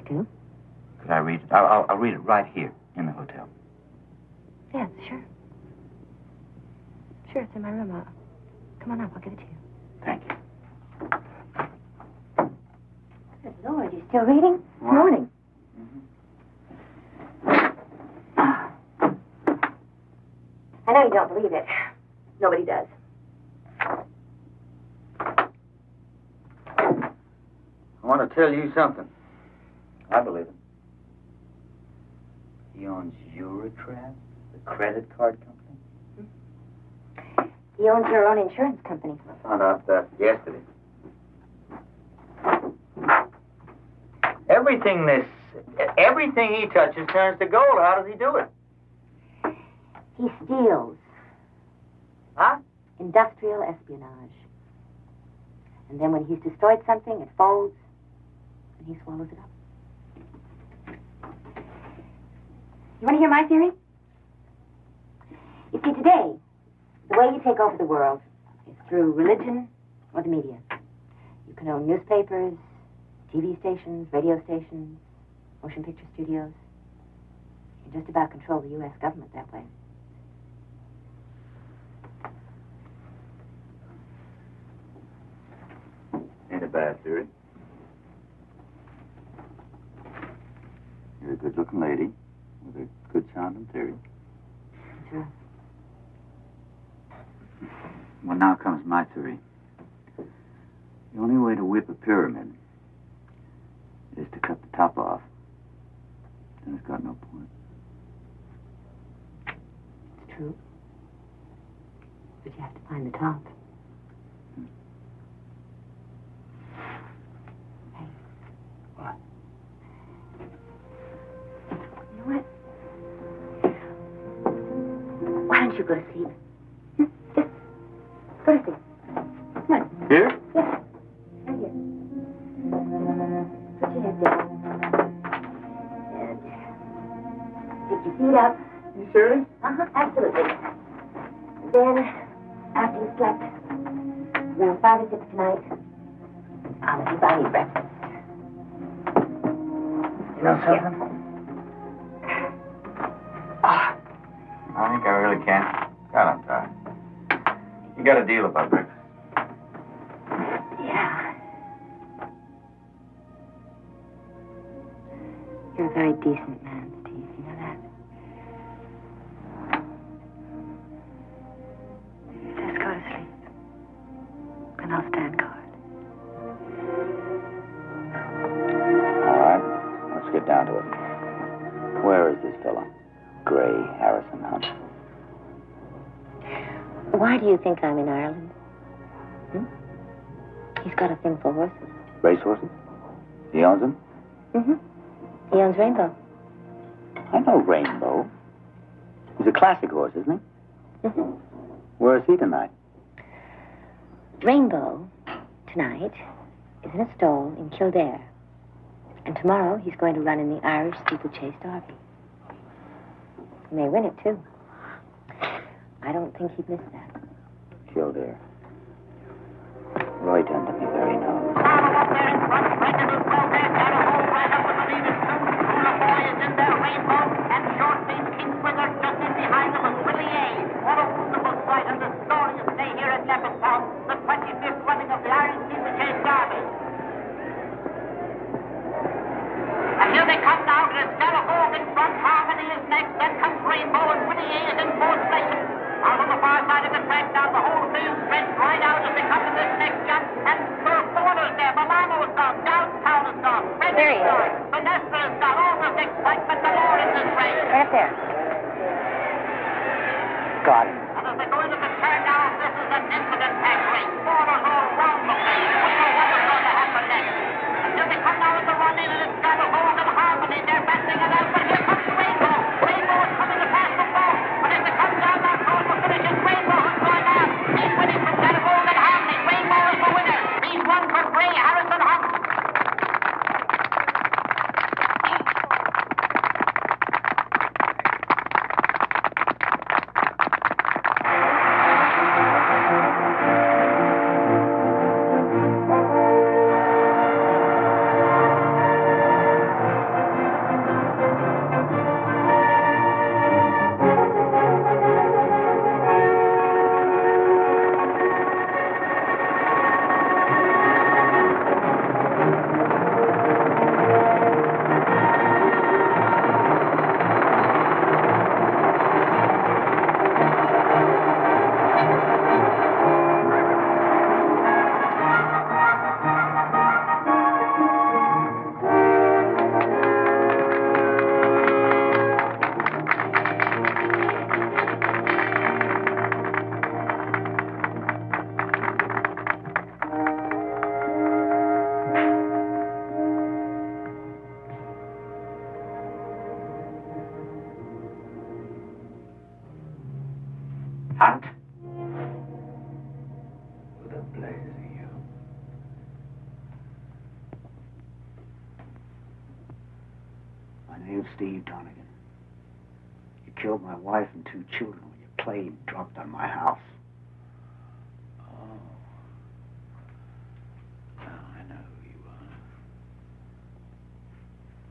S2: do?
S10: Could I read it? I'll read it right here in the hotel.
S2: Yes, sure. Sure, it's in my room. Come on up, I'll give it to you.
S10: Thank you.
S2: Good Lord, you still reading? Morning. I know you don't believe it. Nobody does.
S10: I want to tell you something. I believe it. He owns Eurotrav, the credit card company.
S2: He owns your own insurance company.
S10: I found out that yesterday. Everything he touches turns to gold. How does he do it?
S2: He steals.
S10: Huh?
S2: Industrial espionage. And then when he's destroyed something, it folds, and he swallows it up. You want to hear my theory? You see, today, the way you take over the world is through religion or the media. You can own newspapers, TV stations, radio stations, motion picture studios. You can just about control the U.S. government that way.
S10: Ain't a bad theory. You're a good-looking lady with a good-sounding theory.
S2: Sure.
S10: Well, now comes my theory. The only way to whip a pyramid is to cut the top off. Then it's got no point.
S2: It's true. But you have to find the top. Hey.
S10: What?
S2: You know what? Why don't you go to sleep? Just go to sleep. Come on.
S10: Here?
S2: Yes. Right here. Put your head down. And stick your feet up.
S10: You serious?
S2: Absolutely. Then, after you've slept, around 5 or 6 tonight, I'll let you buy me breakfast.
S10: You know something? I think I really can. God, I'm tired. You got a deal about breakfast.
S2: Yeah. You're a very decent man, Steve. You know that? Just go to sleep. Why do you think I'm in Ireland? Hmm? He's got a thing for horses.
S10: Racehorses? He owns them?
S2: Mm-hmm. He owns Rainbow.
S10: I know Rainbow. He's a classic horse, isn't he?
S2: Mm-hmm.
S10: Where is he tonight?
S2: Rainbow, tonight, is in a stall in Kildare. And tomorrow he's going to run in the Irish Steeplechase Derby. He may win it, too. I don't think he'd miss that.
S10: Kildare. Right under me very nose.
S11: And here they come now. There's Gallagher in front. Harmony is next. Then comes Rainbow, and Willie A is in fourth place. Out on the far side of the track now, the whole field stretched right out as they come to this next jump. And there are foreigners there. Milano's gone. Downtown is gone.
S2: There he is.
S11: Vanessa is gone. All this excitement galore in this race.
S2: Right up there.
S10: Got him.
S11: And as they go into the turn now, this is an incident-pack race. Foreigners all round the place. We know what is going to happen next. And here they come now in the run-in, and it's Gallagher and Harmony. They're bending it out, but here comes Rainbow. Rainbow is coming to pass them both. But as they come down that road for finish, it's Rainbow who's going out. He's winning from Gallagher and Harmony. Rainbow is the winner. He's won for Gray, Harrison Hunt.
S1: Hunt? Who the blazes are you? My name's Steve Donegan. You killed my wife and 2 children when your plane dropped on my house. Oh. Now I know who you are.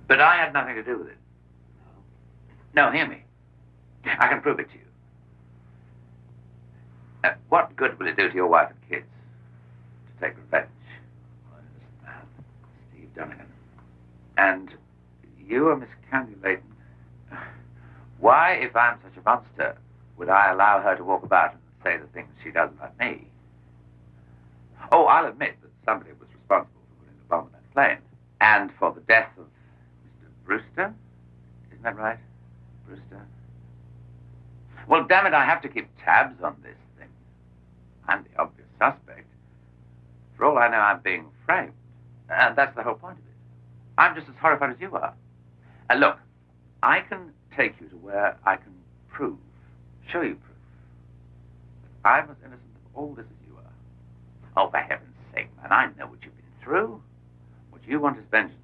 S1: But I had nothing to do with it. No, hear me. I can prove it to you. What good will it do to your wife and kids to take revenge? Well, this man, Steve Donegan. And you are Miss Candy Layton. Why, if I'm such a monster, would I allow her to walk about and say the things she does about me? Oh, I'll admit that somebody was responsible for putting the bomb in that plane. And for the death of Mr. Brewster? Isn't that right? Brewster? Well, damn it, I have to keep tabs on this thing. I'm the obvious suspect. For all I know, I'm being framed. And that's the whole point of it. I'm just as horrified as you are. Look, I can take you to where I can prove, show you proof, that I'm as innocent of all this as you are. Oh, for heaven's sake, man, I know what you've been through. What you want is vengeance,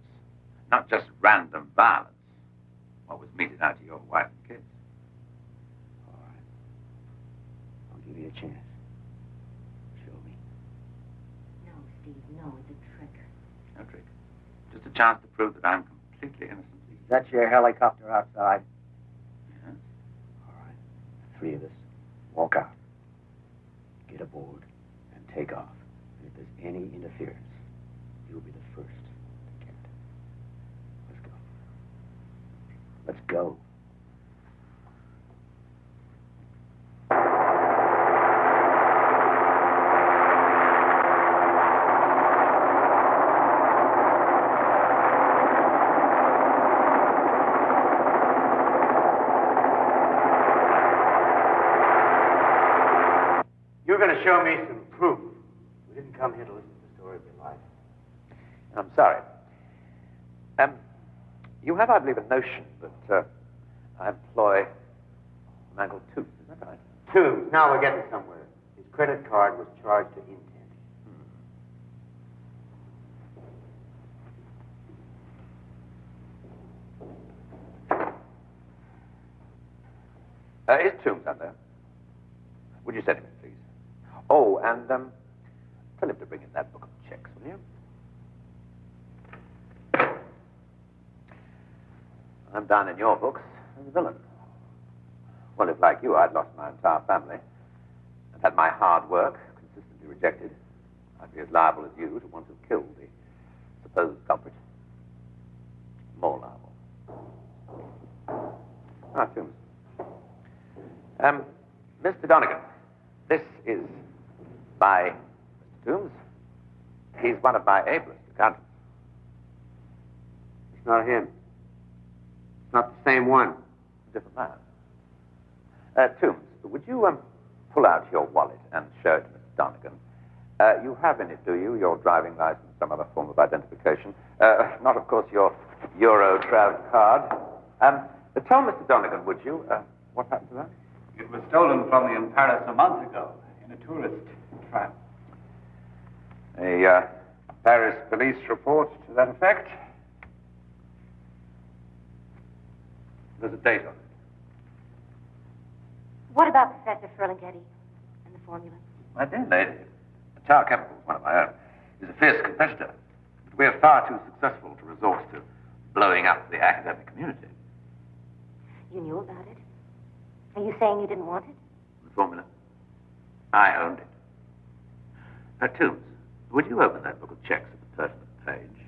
S1: not just random violence. What was meted out to your wife and kids. All right. I'll give you a chance. Show me.
S2: No, Steve, no, it's a trick.
S1: No trick. Just a chance to prove that I'm completely innocent.
S10: That's your helicopter outside.
S1: Yes?
S10: All right. The 3 of us. Walk out. Get aboard and take off. And if there's any interference, you'll be the first to get it. Let's go. Let's go.
S1: you're going to show me some proof. We didn't come here to listen to the story of your life.
S6: I'm sorry. You have, I believe, a notion that I employ a man called Tooth. Is that right?
S1: Tubes. Now we're getting somewhere. His credit card was charged to intent.
S6: Is Toombs out there? Would you send him in, please? Oh, and tell him to bring in that book of checks, will you? I'm down in your books as a villain. Well, if, like you, I'd lost my entire family and had my hard work consistently rejected, I'd be as liable as you to want to kill the supposed culprit. More liable. Ah, Toombs. Mr. Donegan, this is by Mr. Toombs. He's one of my ablest accountants.
S1: It's not him. It's not the same one.
S6: Different man. Toombs, would you pull out your wallet and show it to Mr. Donegan? You have in it, do you, your driving license, some other form of identification? Not, of course, your Eurotrav card. Tell Mr. Donegan, would you, what happened to that?
S12: It was stolen from me in Paris a month ago in a tourist trap.
S6: A Paris police report to that effect? There's a date on it.
S2: What about Professor Ferlinghetti and the formula?
S6: My dear lady, Tower Chemicals, one of my own, is a fierce competitor. But we are far too successful to resort to blowing up the academic community.
S2: You knew about it? Are you saying you didn't want it?
S6: The formula? I owned it. Toombs, would you open that book of checks at the pertinent page?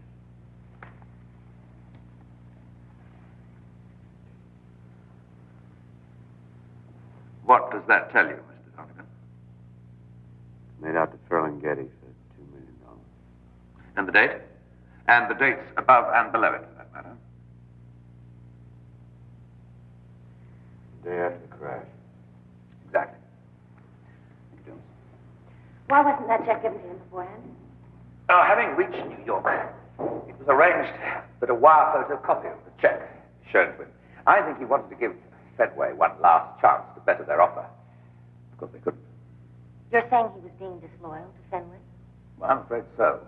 S6: What does that tell you, Mr. Donegan?
S1: Made out to Ferlinghetti for $2 million.
S6: And the date? And the dates above and below it, for that matter.
S1: Day after the crash.
S6: Exactly. Thank you, Toombs.
S2: Why wasn't that check given to him beforehand?
S6: Having reached New York, it was arranged that a wire photocopy of the check be shown to him. I think he wanted to give Fenway one last chance to better their offer. Of course, they couldn't.
S2: You're saying he was being disloyal to Fenway?
S6: Well, I'm afraid so.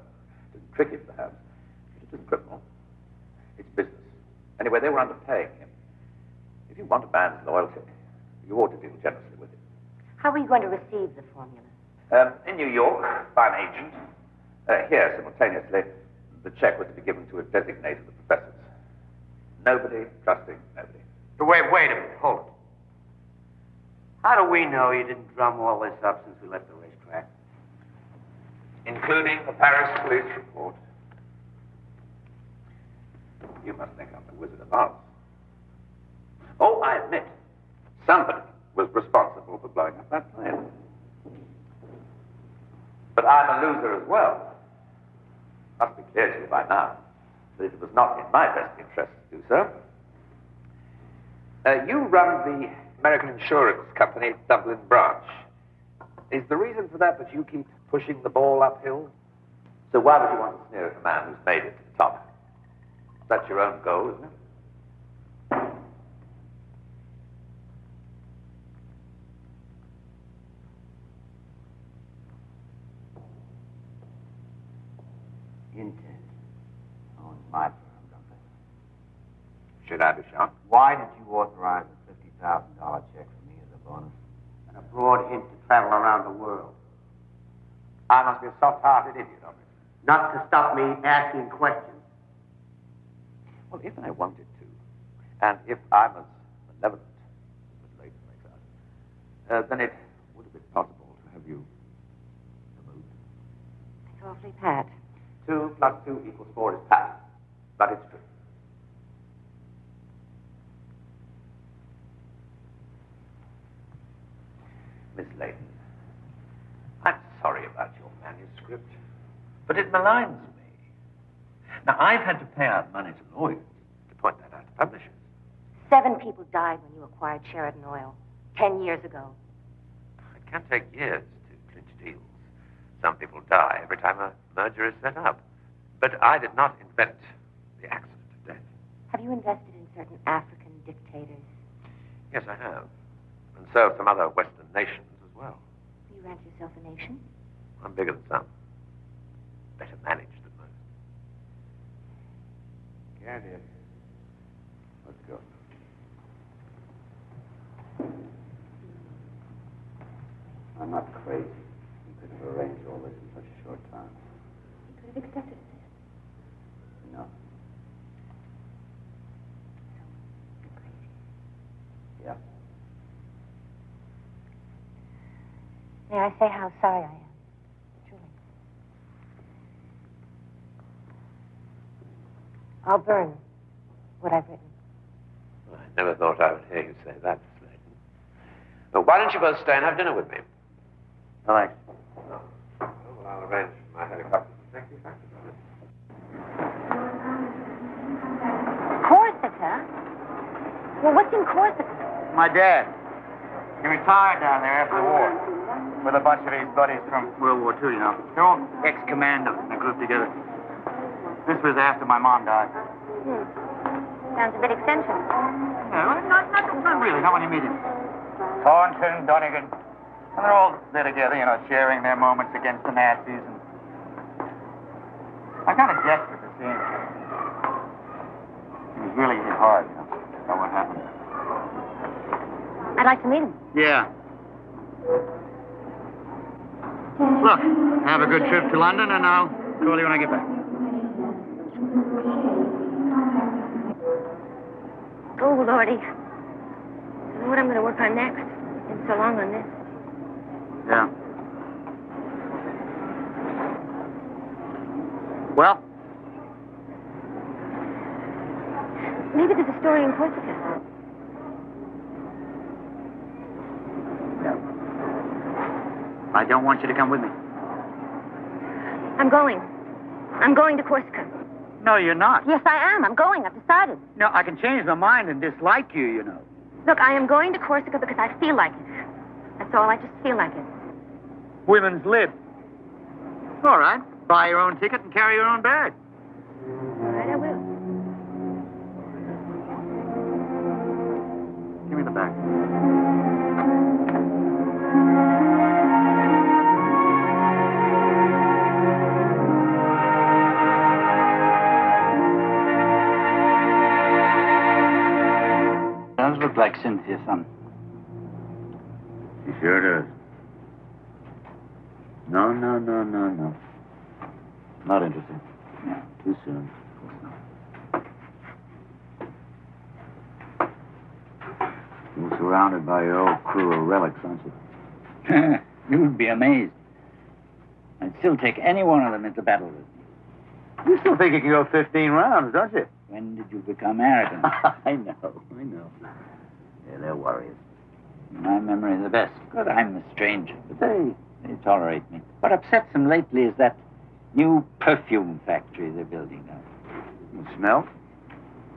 S6: It isn't tricky, perhaps, but it isn't criminal. It's business. Anyway, they were underpaying him. If you want a man's loyalty, you ought to deal generously with him.
S2: How were you going to receive the formula?
S6: In New York, by an agent. Here, simultaneously, the check was to be given to a designated of the professors. Nobody trusting nobody.
S1: But wait a minute. Hold it. How do we know you didn't drum all this up since we left the racetrack?
S6: Including the Paris police report. You must think I'm the Wizard of Oz. Oh, I admit, somebody was responsible for blowing up that plane. But I'm a loser as well. Must be clear to you by now that it was not in my best interest to do so. You run the American Insurance Company Dublin branch. Is the reason for that you keep pushing the ball uphill? So why would you want to sneer at a man who's made it to the top? That's your own goal, isn't it?
S1: Intent owns my firm, don't they?
S6: Should I be shocked?
S1: Why did you authorize a $50,000 check for me as a bonus? And a broad hint to travel around the world.
S6: I must be a soft-hearted idiot, obviously.
S1: Not to stop me asking questions.
S6: Well, if I wanted to, and if I'm as malevolent as Miss Layton makes out, then it would have been possible to have you removed.
S2: It's awfully pat.
S6: 2 plus 2 equals 4 is pat, but it's true. Miss Layton, I'm sorry about your manuscript, but it maligns me. Now, I've had to pay out money to lawyers to point that out to publishers.
S2: 7 people died when you acquired Sheridan Oil 10 years ago.
S6: It can take years to clean Some people die every time a merger is set up. But I did not invent the accident of death.
S2: Have you invested in certain African dictators?
S6: Yes, I have. And so have some other Western nations as well.
S2: You rank yourself a nation?
S6: I'm bigger than some. Better managed than most.
S9: Candy. Let's go.
S10: I'm not crazy. You could have arranged all this in such a short time.
S2: You could have accepted it.
S10: No.
S2: You're crazy.
S10: Yeah.
S2: May I say how sorry I am? Truly. I'll burn what I've written.
S6: I never thought I would hear you say that, Miss Layton. Well, why don't you both stay and have dinner with me?
S1: Thanks.
S6: Oh, well, I'll arrange my helicopter to take you back to Berlin.
S2: Corsica? Well, what's in Corsica?
S1: My dad. He retired down there after the war. With a bunch of his buddies from World War II, you know. They're all ex-commandos in a group together. This was after my mom died.
S2: Sounds a bit eccentric.
S1: Yeah, well, not really, not when you meet him. Thornton, Dunnigan. And they're all there together, you know, sharing their moments against the Nazis. And I'm kind of desperate to see him. He was really hit hard, you know, about what happened.
S2: I'd like to meet him.
S1: Yeah. Look, have a good trip to London, and I'll call you when I get back.
S2: Oh, Lordy. I don't know what I'm going to work on next. I've been so long on this.
S1: Yeah. Well?
S2: Maybe there's a story in Corsica.
S1: I don't want you to come with me.
S2: I'm going. I'm going to Corsica.
S1: No, you're not.
S2: Yes, I am. I'm going. I've decided.
S1: No, I can change my mind and dislike you, you know.
S2: Look, I am going to Corsica because I feel like it. That's all. I just feel like it.
S1: Women's lib. All right. Buy your own ticket and carry your own bag.
S2: All right, I will.
S1: Give me the bag.
S10: Does look like Cynthia's son.
S1: He sure does.
S10: No. Not interested. Yeah, too soon. Of course not. You're surrounded by your old crew of relics, aren't you? You'd be amazed. I'd still take any one of them into battle with me.
S1: You still think you can go 15 rounds, don't you?
S10: When did you become arrogant? I know. Yeah, they're warriors. My memory is the best, because I'm a stranger. But they tolerate me. What upsets them lately is that new perfume factory they're building now.
S1: You smell?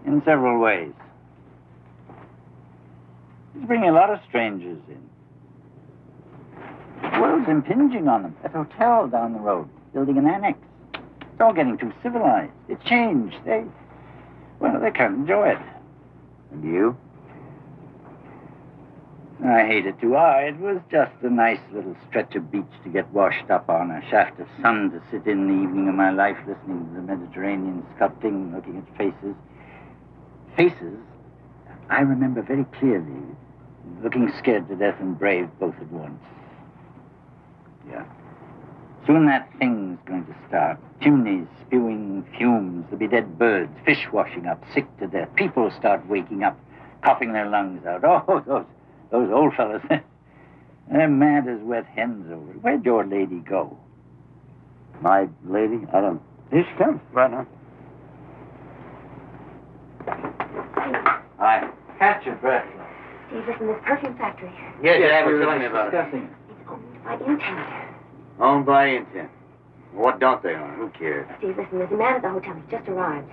S10: In several ways. It's bringing a lot of strangers in. The world's impinging on them. That hotel down the road, building an annex. It's all getting too civilized. It's changed. They can't enjoy it.
S1: And you?
S10: I hate it too hard. It was just a nice little stretch of beach to get washed up on, a shaft of sun to sit in the evening of my life, listening to the Mediterranean sculpting, looking at faces. Faces I remember very clearly, looking scared to death and brave both at once. Yeah. Soon that thing's going to start. Chimneys spewing fumes. There'll be dead birds, fish washing up, sick to death. People start waking up, coughing their lungs out. Oh, those old fellas. They're mad as wet hens over it. Where'd your lady go?
S1: My lady? I don't... Here she comes, right now.
S10: Hi. Catch your breath.
S2: Steve, listen, this perfume factory.
S1: Yes,
S10: we
S1: were
S10: were
S1: telling me about it.
S10: discussing.
S2: It's owned by Intent.
S1: Owned by Intent. What don't they own? Who cares?
S2: Steve, listen, there's a man at the hotel. He's just arrived.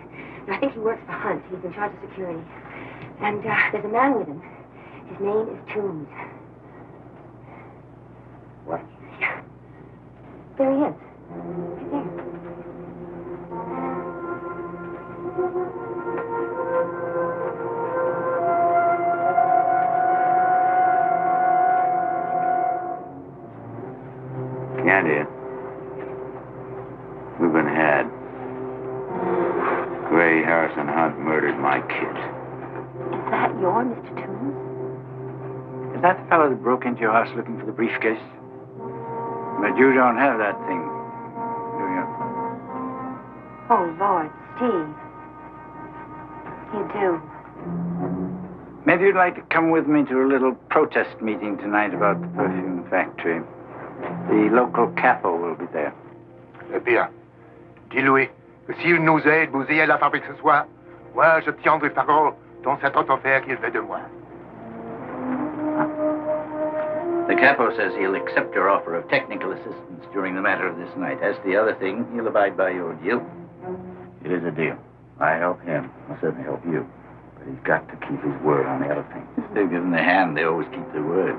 S2: And I think he works for Hunt. He's in charge of security. And there's a man with him. His name is Toombs.
S1: What?
S2: Yeah. There he is.
S1: Candy, we've been had. Gray Harrison Hunt murdered my kid.
S2: Is that your Mr. Toombs?
S10: Is that the fellow that broke into your house looking for the briefcase? But you don't have that thing, do you?
S2: Oh, Lord, Steve. You do.
S10: Maybe you'd like to come with me to a little protest meeting tonight about the perfume factory. The local capo will be there.
S13: Eh bien, dis-lui que s'il nous aide, vous ayez la fabrique ce soir, moi, je tiendrai parole dans cette autre affaire qu'il fait de moi.
S10: The capo says he'll accept your offer of technical assistance during the matter of this night. As to the other thing, he'll abide by your deal. It is a deal. I help him. I'll certainly help you. But he's got to keep his word on the other thing. They give them the hand, they always keep their word.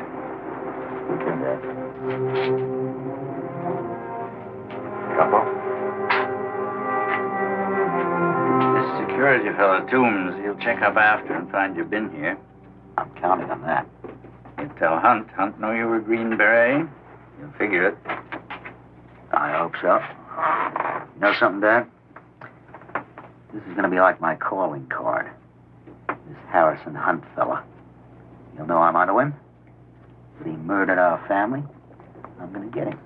S10: Come back. Capo? This security fellow, Toombs, he'll check up after and find you've been here. I'm counting on that. You tell Hunt. Hunt know you were Green Beret? You'll figure it. I hope so. You know something, Dad? This is going to be like my calling card. This Harrison Hunt fella. You'll know I'm onto him. But he murdered our family. I'm going to get him.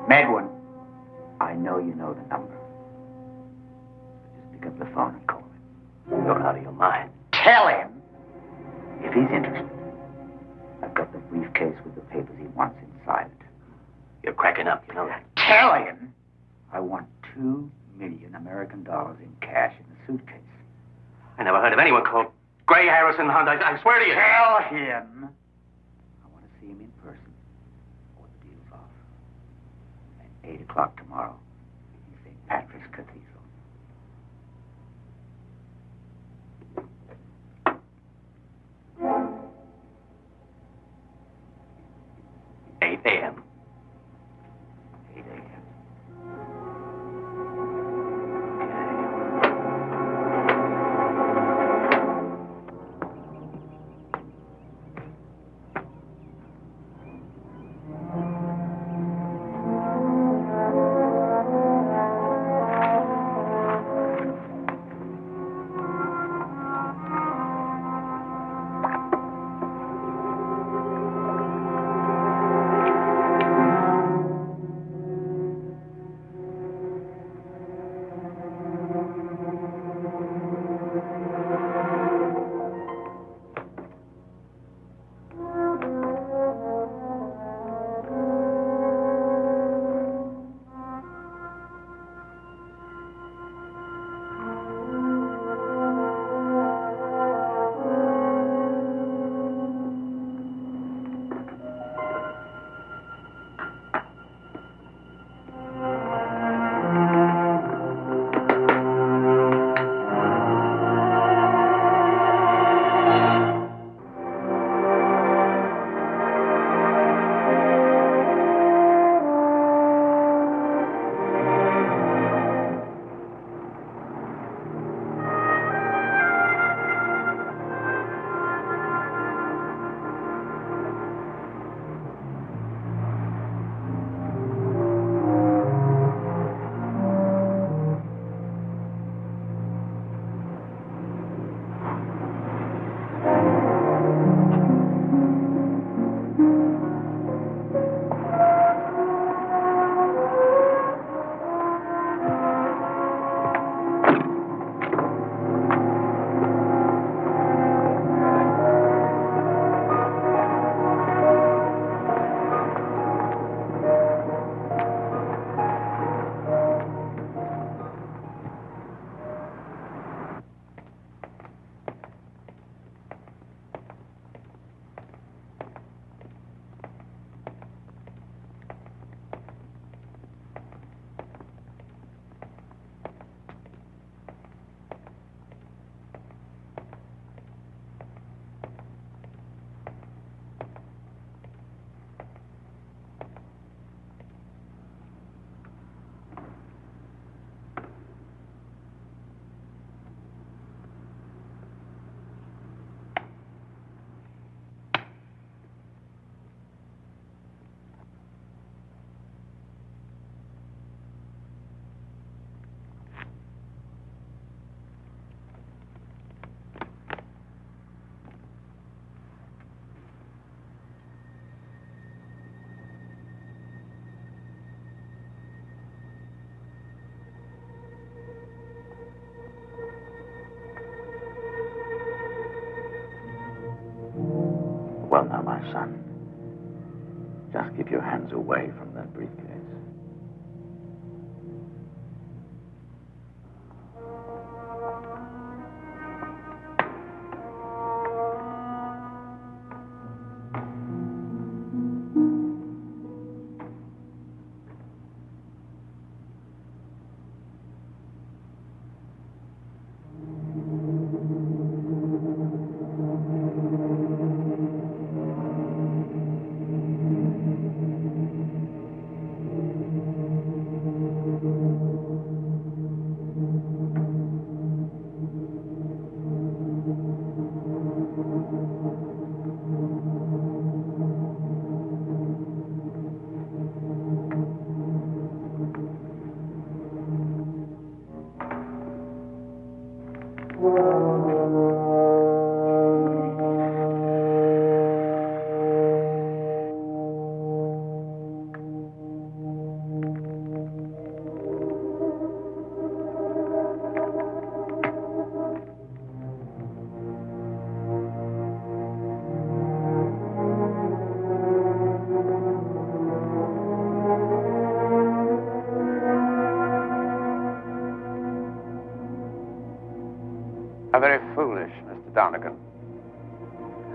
S10: Medwin. I know you know the number. Just pick up the phone and call him. You're out of your mind. Tell him, if he's interested, I've got the briefcase with the papers he wants inside it.
S8: You're cracking up, you know that.
S10: Tell him I want $2 million American dollars in cash in the suitcase.
S7: I never heard of anyone called Gray Harrison Hunt. I swear to you.
S10: Tell him I want to see him in person, or the deal's off. At 8 o'clock tomorrow in St. Patrick's Cathedral.
S7: 8 a.m.
S10: 8 a.m. Well, now, my son, just keep your hands away from that briefcase.
S6: How very foolish, Mr. Donegan.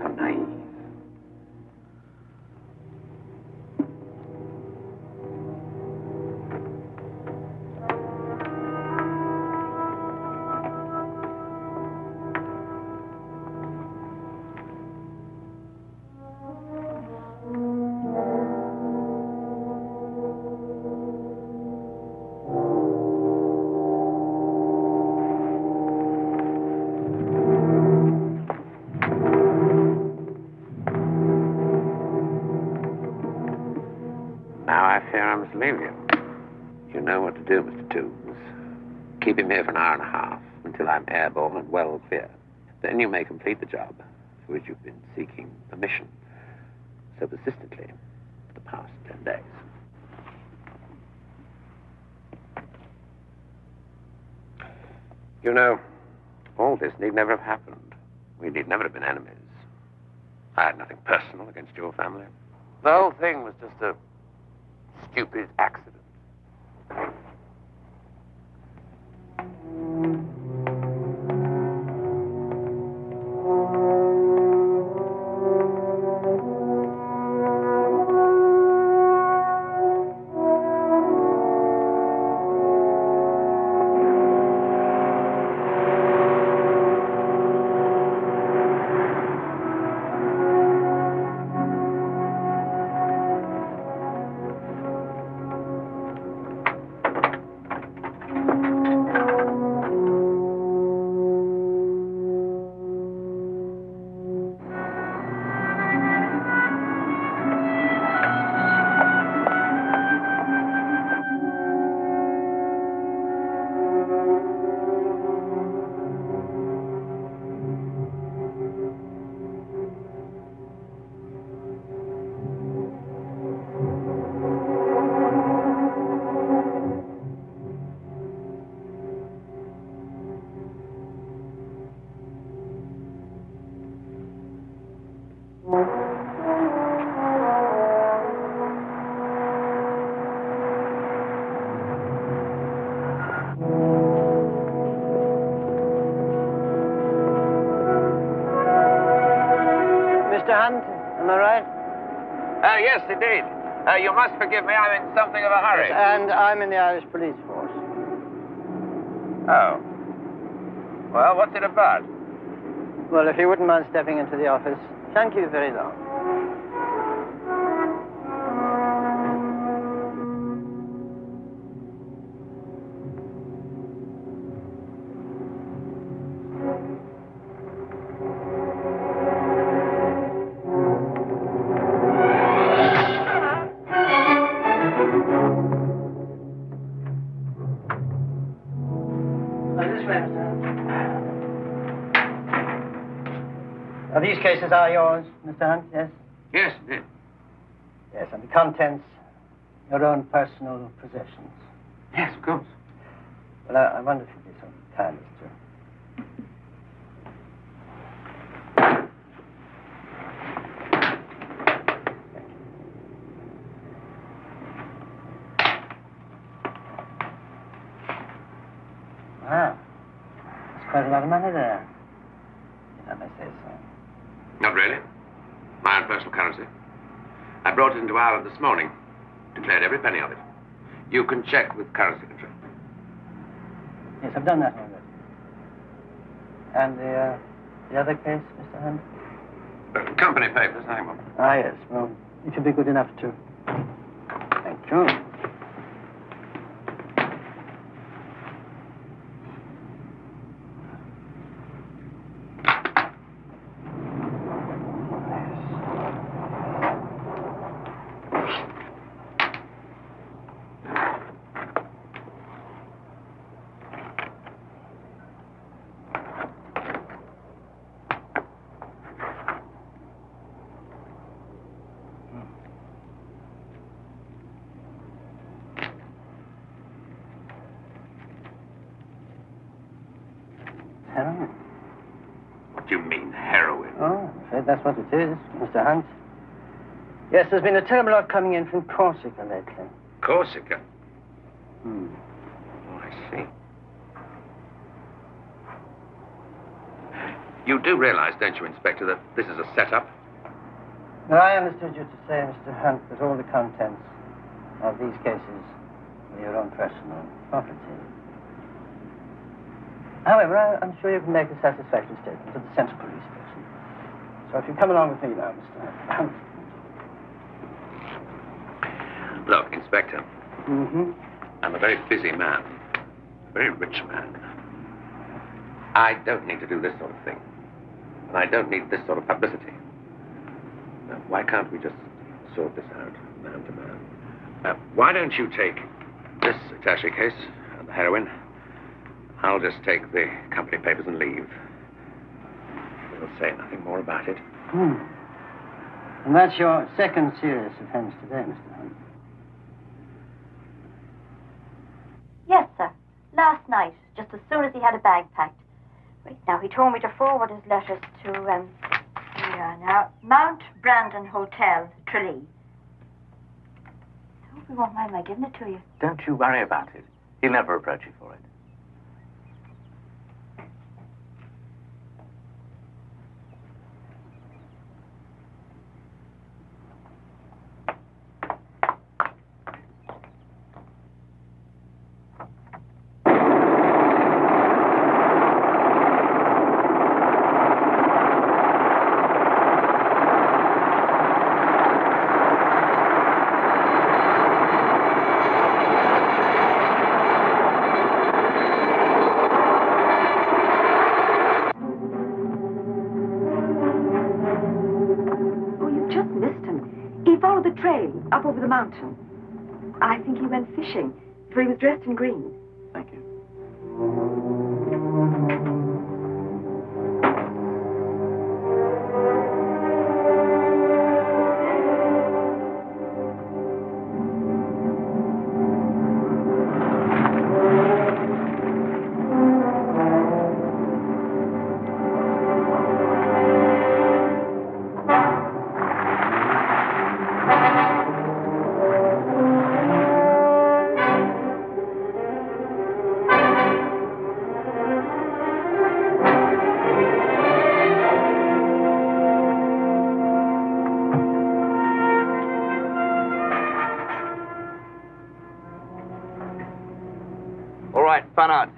S6: How naive. Now I fear I must leave you. You know what to do, Mr. Toombs. Keep him here for an hour and a half until I'm airborne and well clear. Then you may complete the job for which you've been seeking permission so persistently for the past 10 days. You know, all this need never have happened. We need never have been enemies. I had nothing personal against your family. The whole thing was just a stupid accident.
S8: Mr. Hunt, am I right?
S6: Yes, indeed. You must forgive me. I'm in something of a hurry.
S8: Yes, and I'm in the Irish police force.
S6: Oh. Well, what's it about?
S8: Well, if you wouldn't mind stepping into the office, thank you very long. These cases are yours, Mr. Hunt, yes?
S6: Yes, indeed.
S8: Yes, and the contents, your own personal possessions.
S6: Yes, of course.
S8: Well, I wonder if you'd be so kind as to... Wow. There's quite a lot of money there, if I may say so.
S6: Not really. My own personal currency. I brought it into Ireland this morning. Declared every penny of it. You can check with currency control.
S8: Yes, I've done that already. And the other case, Mr. Hunt?
S6: Company papers, hang on.
S8: Ah, yes. Well, if you'd be good enough to... Thank you. Heroin?
S6: What do you mean, heroin?
S8: Oh, I'm afraid that's what it is, Mr. Hunt. Yes, there's been a terrible lot coming in from Corsica lately.
S6: Corsica?
S8: Hmm.
S6: Oh, I see. You do realize, don't you, Inspector, that this is a setup?
S8: Now, I understood you to say, Mr. Hunt, that all the contents of these cases were your own personal property. However, I'm sure you can make a satisfactory statement to the Central Police Station. So if you come along with me now, Mr. Hunt.
S6: Look, Inspector,
S8: Mm-hmm.
S6: I'm a very busy man, a very rich man. I don't need to do this sort of thing. And I don't need this sort of publicity. Now, why can't we just sort this out, man to man? Why don't you take this attaché case and the heroin? I'll just take the company papers and leave. We'll say nothing more about it.
S8: And that's your second serious offense today, Mr. Hunt.
S2: Yes, sir. Last night, just as soon as he had a bag packed. Right now, he told me to forward his letters to, here we are now, Mount Brandon Hotel, Tralee. I hope you won't mind my giving it to you.
S12: Don't you worry about it. He'll never approach you for it.
S3: Up over the mountain. I think he went fishing, for he was dressed in green.
S12: Thank you.
S1: Fun out.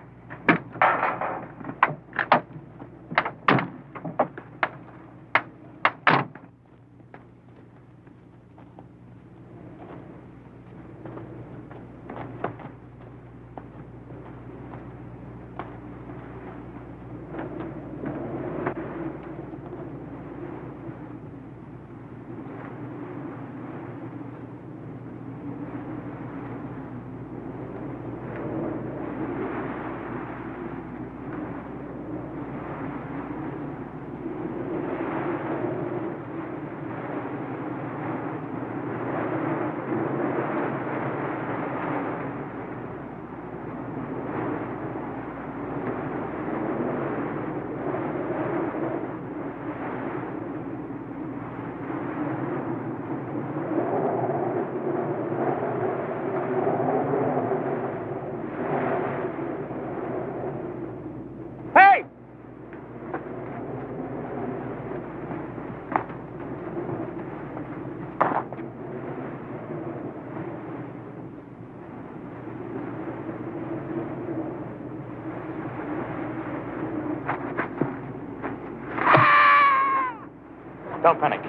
S12: Don't panic.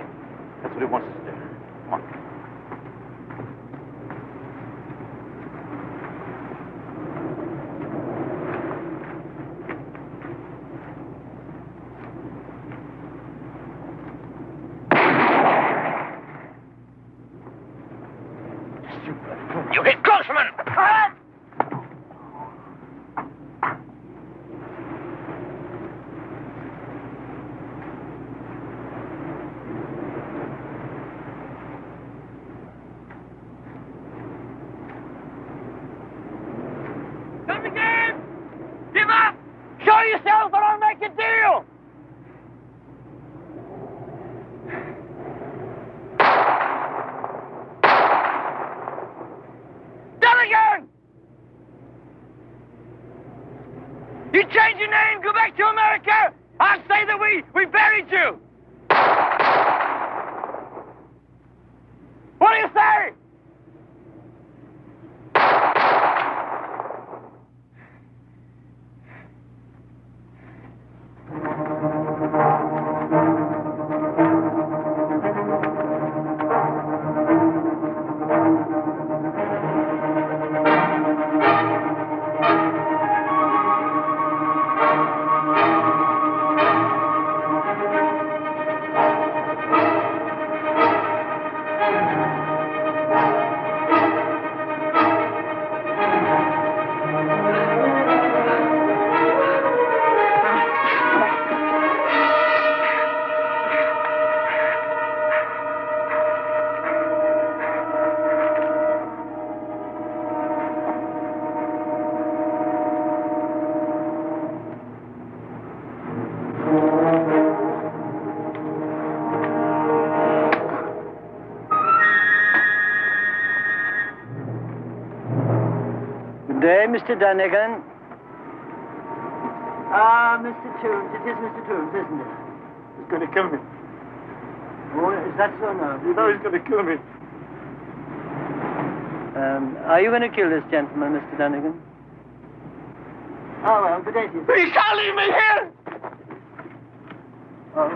S12: That's what he wants us to do. Come on.
S11: You get close, man! Come again! Give up! Show yourself or I'll make a deal! Done again! You change your name, go back to America,
S14: I'll say that we buried you! What do you say?
S8: Good day, Mr. Dunnigan. Ah, Mr. Toombs. It is Mr. Toombs, isn't it?
S13: He's going to kill me.
S8: Oh, is that so now?
S13: No, he's going to kill me.
S8: Are you going to kill this gentleman, Mr. Dunnigan? Oh, well, good day to you.
S14: You can't leave me here!
S8: Oh.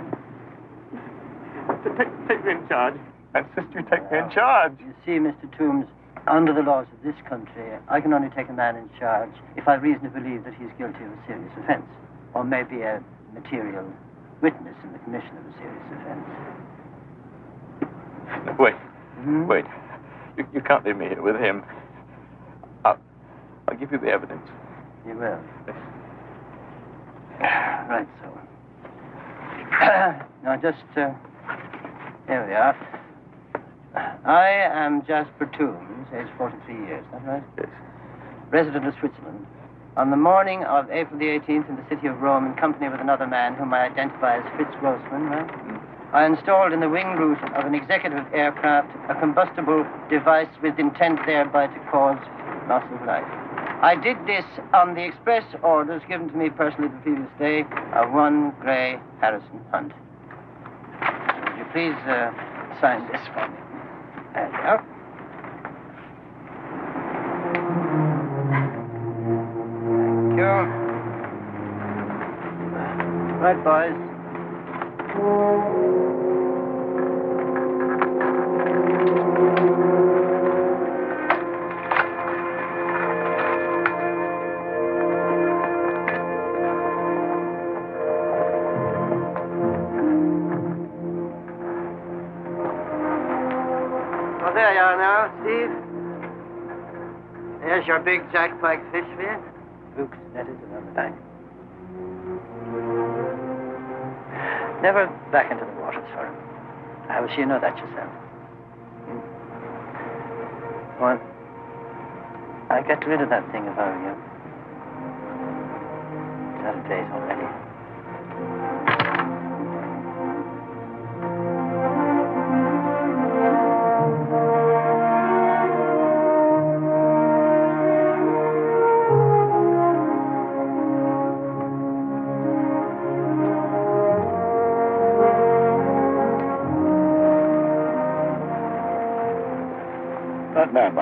S13: Take me in charge. I insist you take me in charge.
S8: You see, Mr. Toombs, under the laws of this country, I can only take a man in charge if I reasonably believe that he's guilty of a serious offense, or maybe a material witness in the commission of a serious offense.
S13: Wait. Wait. You can't leave me here with him. I'll give you the evidence.
S8: You will? Right, so. Now, just, here we are. I am Jasper Toombs, age 43 years, is that right?
S13: Yes.
S8: Resident of Switzerland. On the morning of April the 18th in the city of Rome, in company with another man whom I identify as Fritz Grossman, right? I installed in the wing root of an executive aircraft a combustible device with intent thereby to cause loss of life. I did this on the express orders given to me personally the previous day of one Gray Harrison Hunt. Would you please sign this for me? There you are. Thank you. Right, boys. Well, there you are now, Steve. There's your big jackpike fish for you. Luke's netted and on the bank. Never back into the waters for him. How will you know that yourself? Well, I'd get rid of that thing if I were you. It's out of date already.
S13: That man